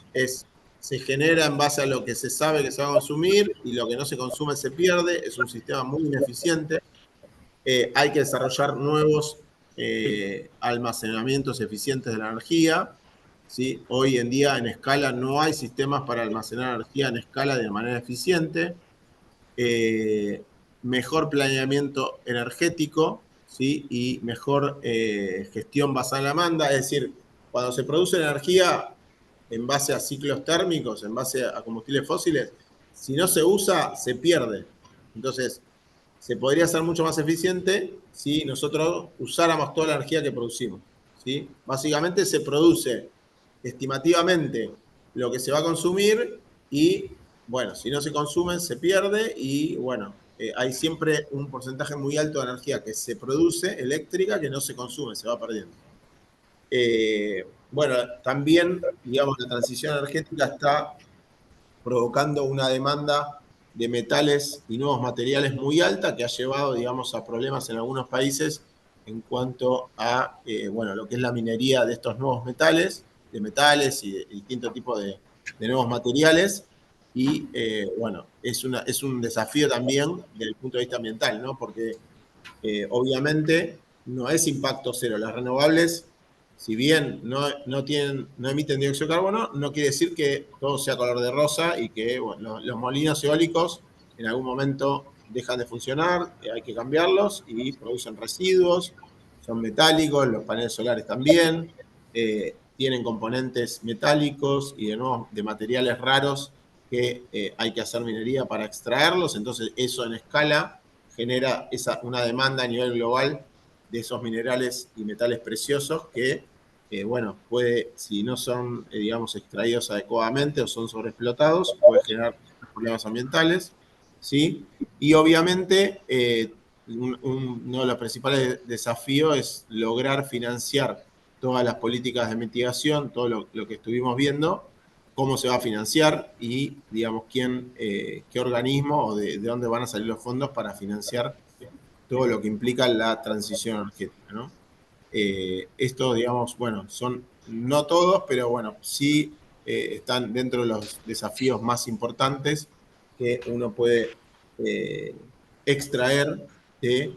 se genera en base a lo que se sabe que se va a consumir y lo que no se consume se pierde, es un sistema muy ineficiente. Hay que desarrollar nuevos almacenamientos eficientes de la energía, ¿sí? Hoy en día en escala no hay sistemas para almacenar energía en escala de manera eficiente. Mejor planeamiento energético, ¿sí? Y mejor gestión basada en la demanda, es decir, cuando se produce energía en base a ciclos térmicos, en base a combustibles fósiles, si no se usa, se pierde. Entonces, se podría ser mucho más eficiente si nosotros usáramos toda la energía que producimos, ¿sí? Básicamente se produce estimativamente lo que se va a consumir y, bueno, si no se consume, se pierde y, bueno, hay siempre un porcentaje muy alto de energía que se produce eléctrica que no se consume, se va perdiendo. Bueno, también, digamos, la transición energética está provocando una demanda de metales y nuevos materiales muy alta que ha llevado, digamos, a problemas en algunos países en cuanto a, bueno, lo que es la minería de estos nuevos metales y de distintos tipos de nuevos materiales. Y, bueno, es un desafío también desde el punto de vista ambiental, ¿no? Porque obviamente no es impacto cero. Las renovables, si bien no emiten dióxido de carbono, no quiere decir que todo sea color de rosa y que, bueno, los molinos eólicos en algún momento dejan de funcionar, hay que cambiarlos y producen residuos, son metálicos, los paneles solares también, tienen componentes metálicos y de nuevo de materiales raros que hay que hacer minería para extraerlos, entonces eso en escala genera una demanda a nivel global de esos minerales y metales preciosos que, bueno, si no son, digamos, extraídos adecuadamente o son sobreexplotados, puede generar problemas ambientales, ¿sí? Y obviamente, uno de los principales desafíos es lograr financiar todas las políticas de mitigación, todo lo que estuvimos viendo, cómo se va a financiar y, digamos, qué organismo o de dónde van a salir los fondos para financiar todo lo que implica la transición energética, ¿no? Esto, digamos, bueno, son no todos, pero bueno, sí están dentro de los desafíos más importantes que uno puede extraer de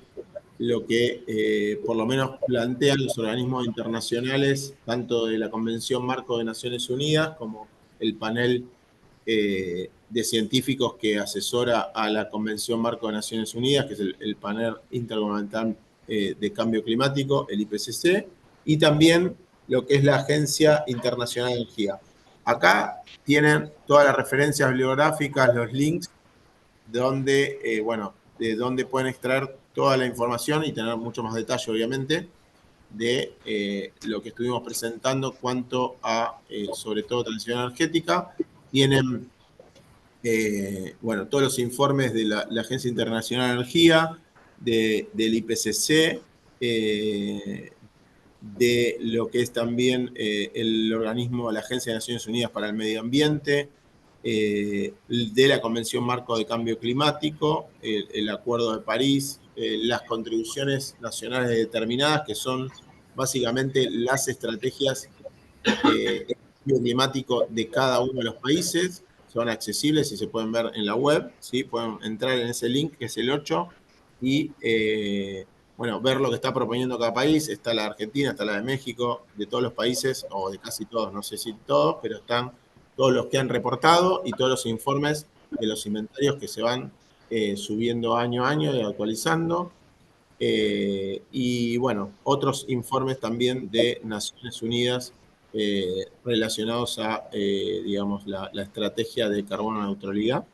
lo que por lo menos plantean los organismos internacionales, tanto de la Convención Marco de Naciones Unidas como el panel de científicos que asesora a la Convención Marco de Naciones Unidas, que es el panel intergubernamental de cambio climático, el IPCC, y también lo que es la Agencia Internacional de Energía. Acá tienen todas las referencias bibliográficas, los links, donde, bueno, de donde pueden extraer toda la información y tener mucho más detalle, obviamente, de lo que estuvimos presentando cuanto a, sobre todo, transición energética. Tienen, bueno, todos los informes de la Agencia Internacional de Energía, del IPCC, de lo que es también el organismo, la Agencia de Naciones Unidas para el Medio Ambiente, de la Convención Marco de Cambio Climático, el Acuerdo de París, las contribuciones nacionales determinadas, que son básicamente las estrategias de cambio climático de cada uno de los países. Son accesibles y se pueden ver en la web, ¿sí? Pueden entrar en ese link que es el 8 y bueno, ver lo que está proponiendo cada país. Está la de Argentina, está la de México, de todos los países, o de casi todos, no sé si todos, pero están todos los que han reportado y todos los informes de los inventarios que se van subiendo año a año y actualizando. Y bueno, otros informes también de Naciones Unidas relacionados a, digamos, la estrategia de carbono neutralidad.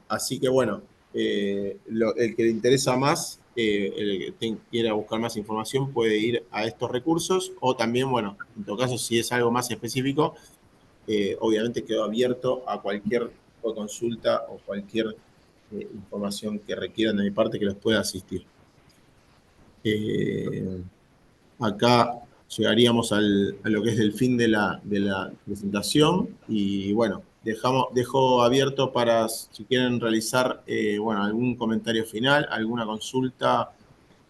Así que bueno, el que le interesa más, el que quiera buscar más información, puede ir a estos recursos o también, bueno, en todo caso, si es algo más específico, obviamente quedo abierto a cualquier consulta o cualquier información que requieran de mi parte que los pueda asistir. Acá llegaríamos a lo que es el fin de la presentación. Y bueno, dejo abierto para si quieren realizar algún comentario final, alguna consulta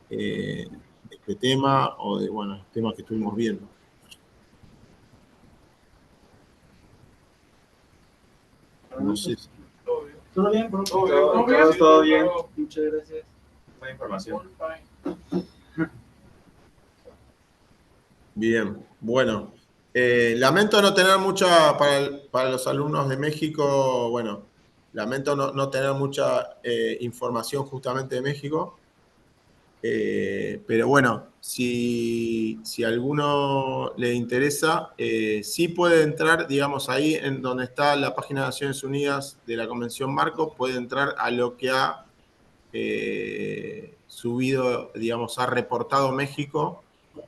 de este tema o de los temas que estuvimos viendo. No sé si... ¿Todo bien, bro? Todo bien. Muchas gracias. Buena información. Bien, bueno. Lamento no tener mucha, para los alumnos de México, lamento no tener mucha información justamente de México. Pero bueno, si a alguno le interesa, sí puede entrar, digamos, ahí en donde está la página de Naciones Unidas de la Convención Marco, puede entrar a lo que ha subido, digamos, ha reportado México,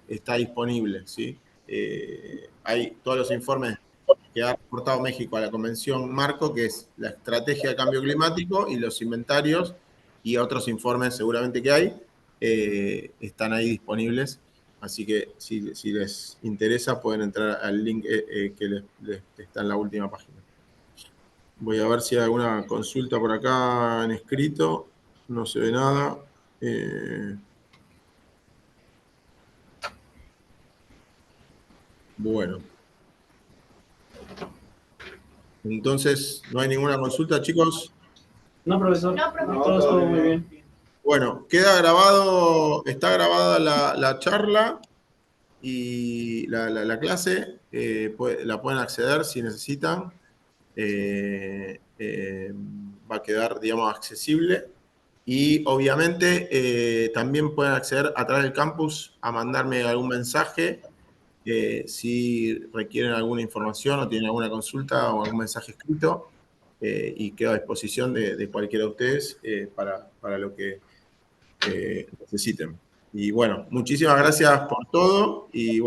está disponible, ¿sí? Hay todos los informes que ha reportado México a la Convención Marco, que es la estrategia de cambio climático y los inventarios y otros informes seguramente que hay, están ahí disponibles. Así que si les interesa pueden entrar al link que les está en la última página. Voy a ver si hay alguna consulta por acá en escrito. No se ve nada. Bueno. Entonces, ¿no hay ninguna consulta, chicos? No, profesor. No, profesor. Todo muy bien. Bueno, queda grabado, está grabada la charla y la clase. La pueden acceder si necesitan. Va a quedar, digamos, accesible. Y obviamente también pueden acceder a través del campus a mandarme algún mensaje si requieren alguna información o tienen alguna consulta o algún mensaje escrito, y quedo a disposición de cualquiera de ustedes para lo que necesiten. Y bueno, muchísimas gracias por todo y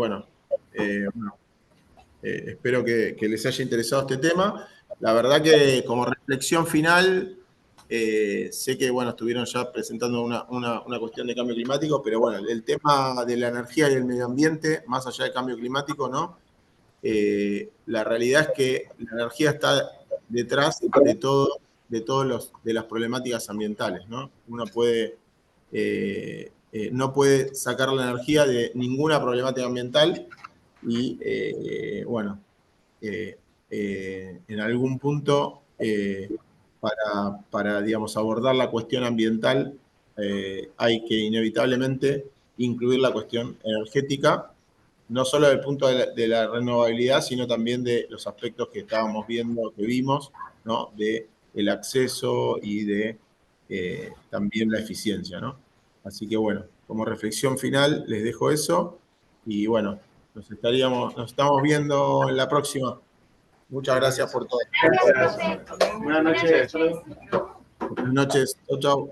espero que les haya interesado este tema. La verdad que como reflexión final, sé que estuvieron ya presentando una cuestión de cambio climático, pero bueno, el tema de la energía y el medio ambiente, más allá del cambio climático, ¿no? La realidad es que la energía está detrás de las problemáticas ambientales, ¿no? Uno no puede sacar la energía de ninguna problemática ambiental y, en algún punto, para digamos, abordar la cuestión ambiental, hay que inevitablemente incluir la cuestión energética, no solo desde el punto de la renovabilidad, sino también de los aspectos que estábamos viendo, que vimos, ¿no? De el acceso y de también la eficiencia, ¿no? Así que bueno, como reflexión final les dejo eso y bueno, nos estamos viendo en la próxima. Muchas gracias por todo. Gracias, profe. Buenas noches. Buenas noches. Chau, chau.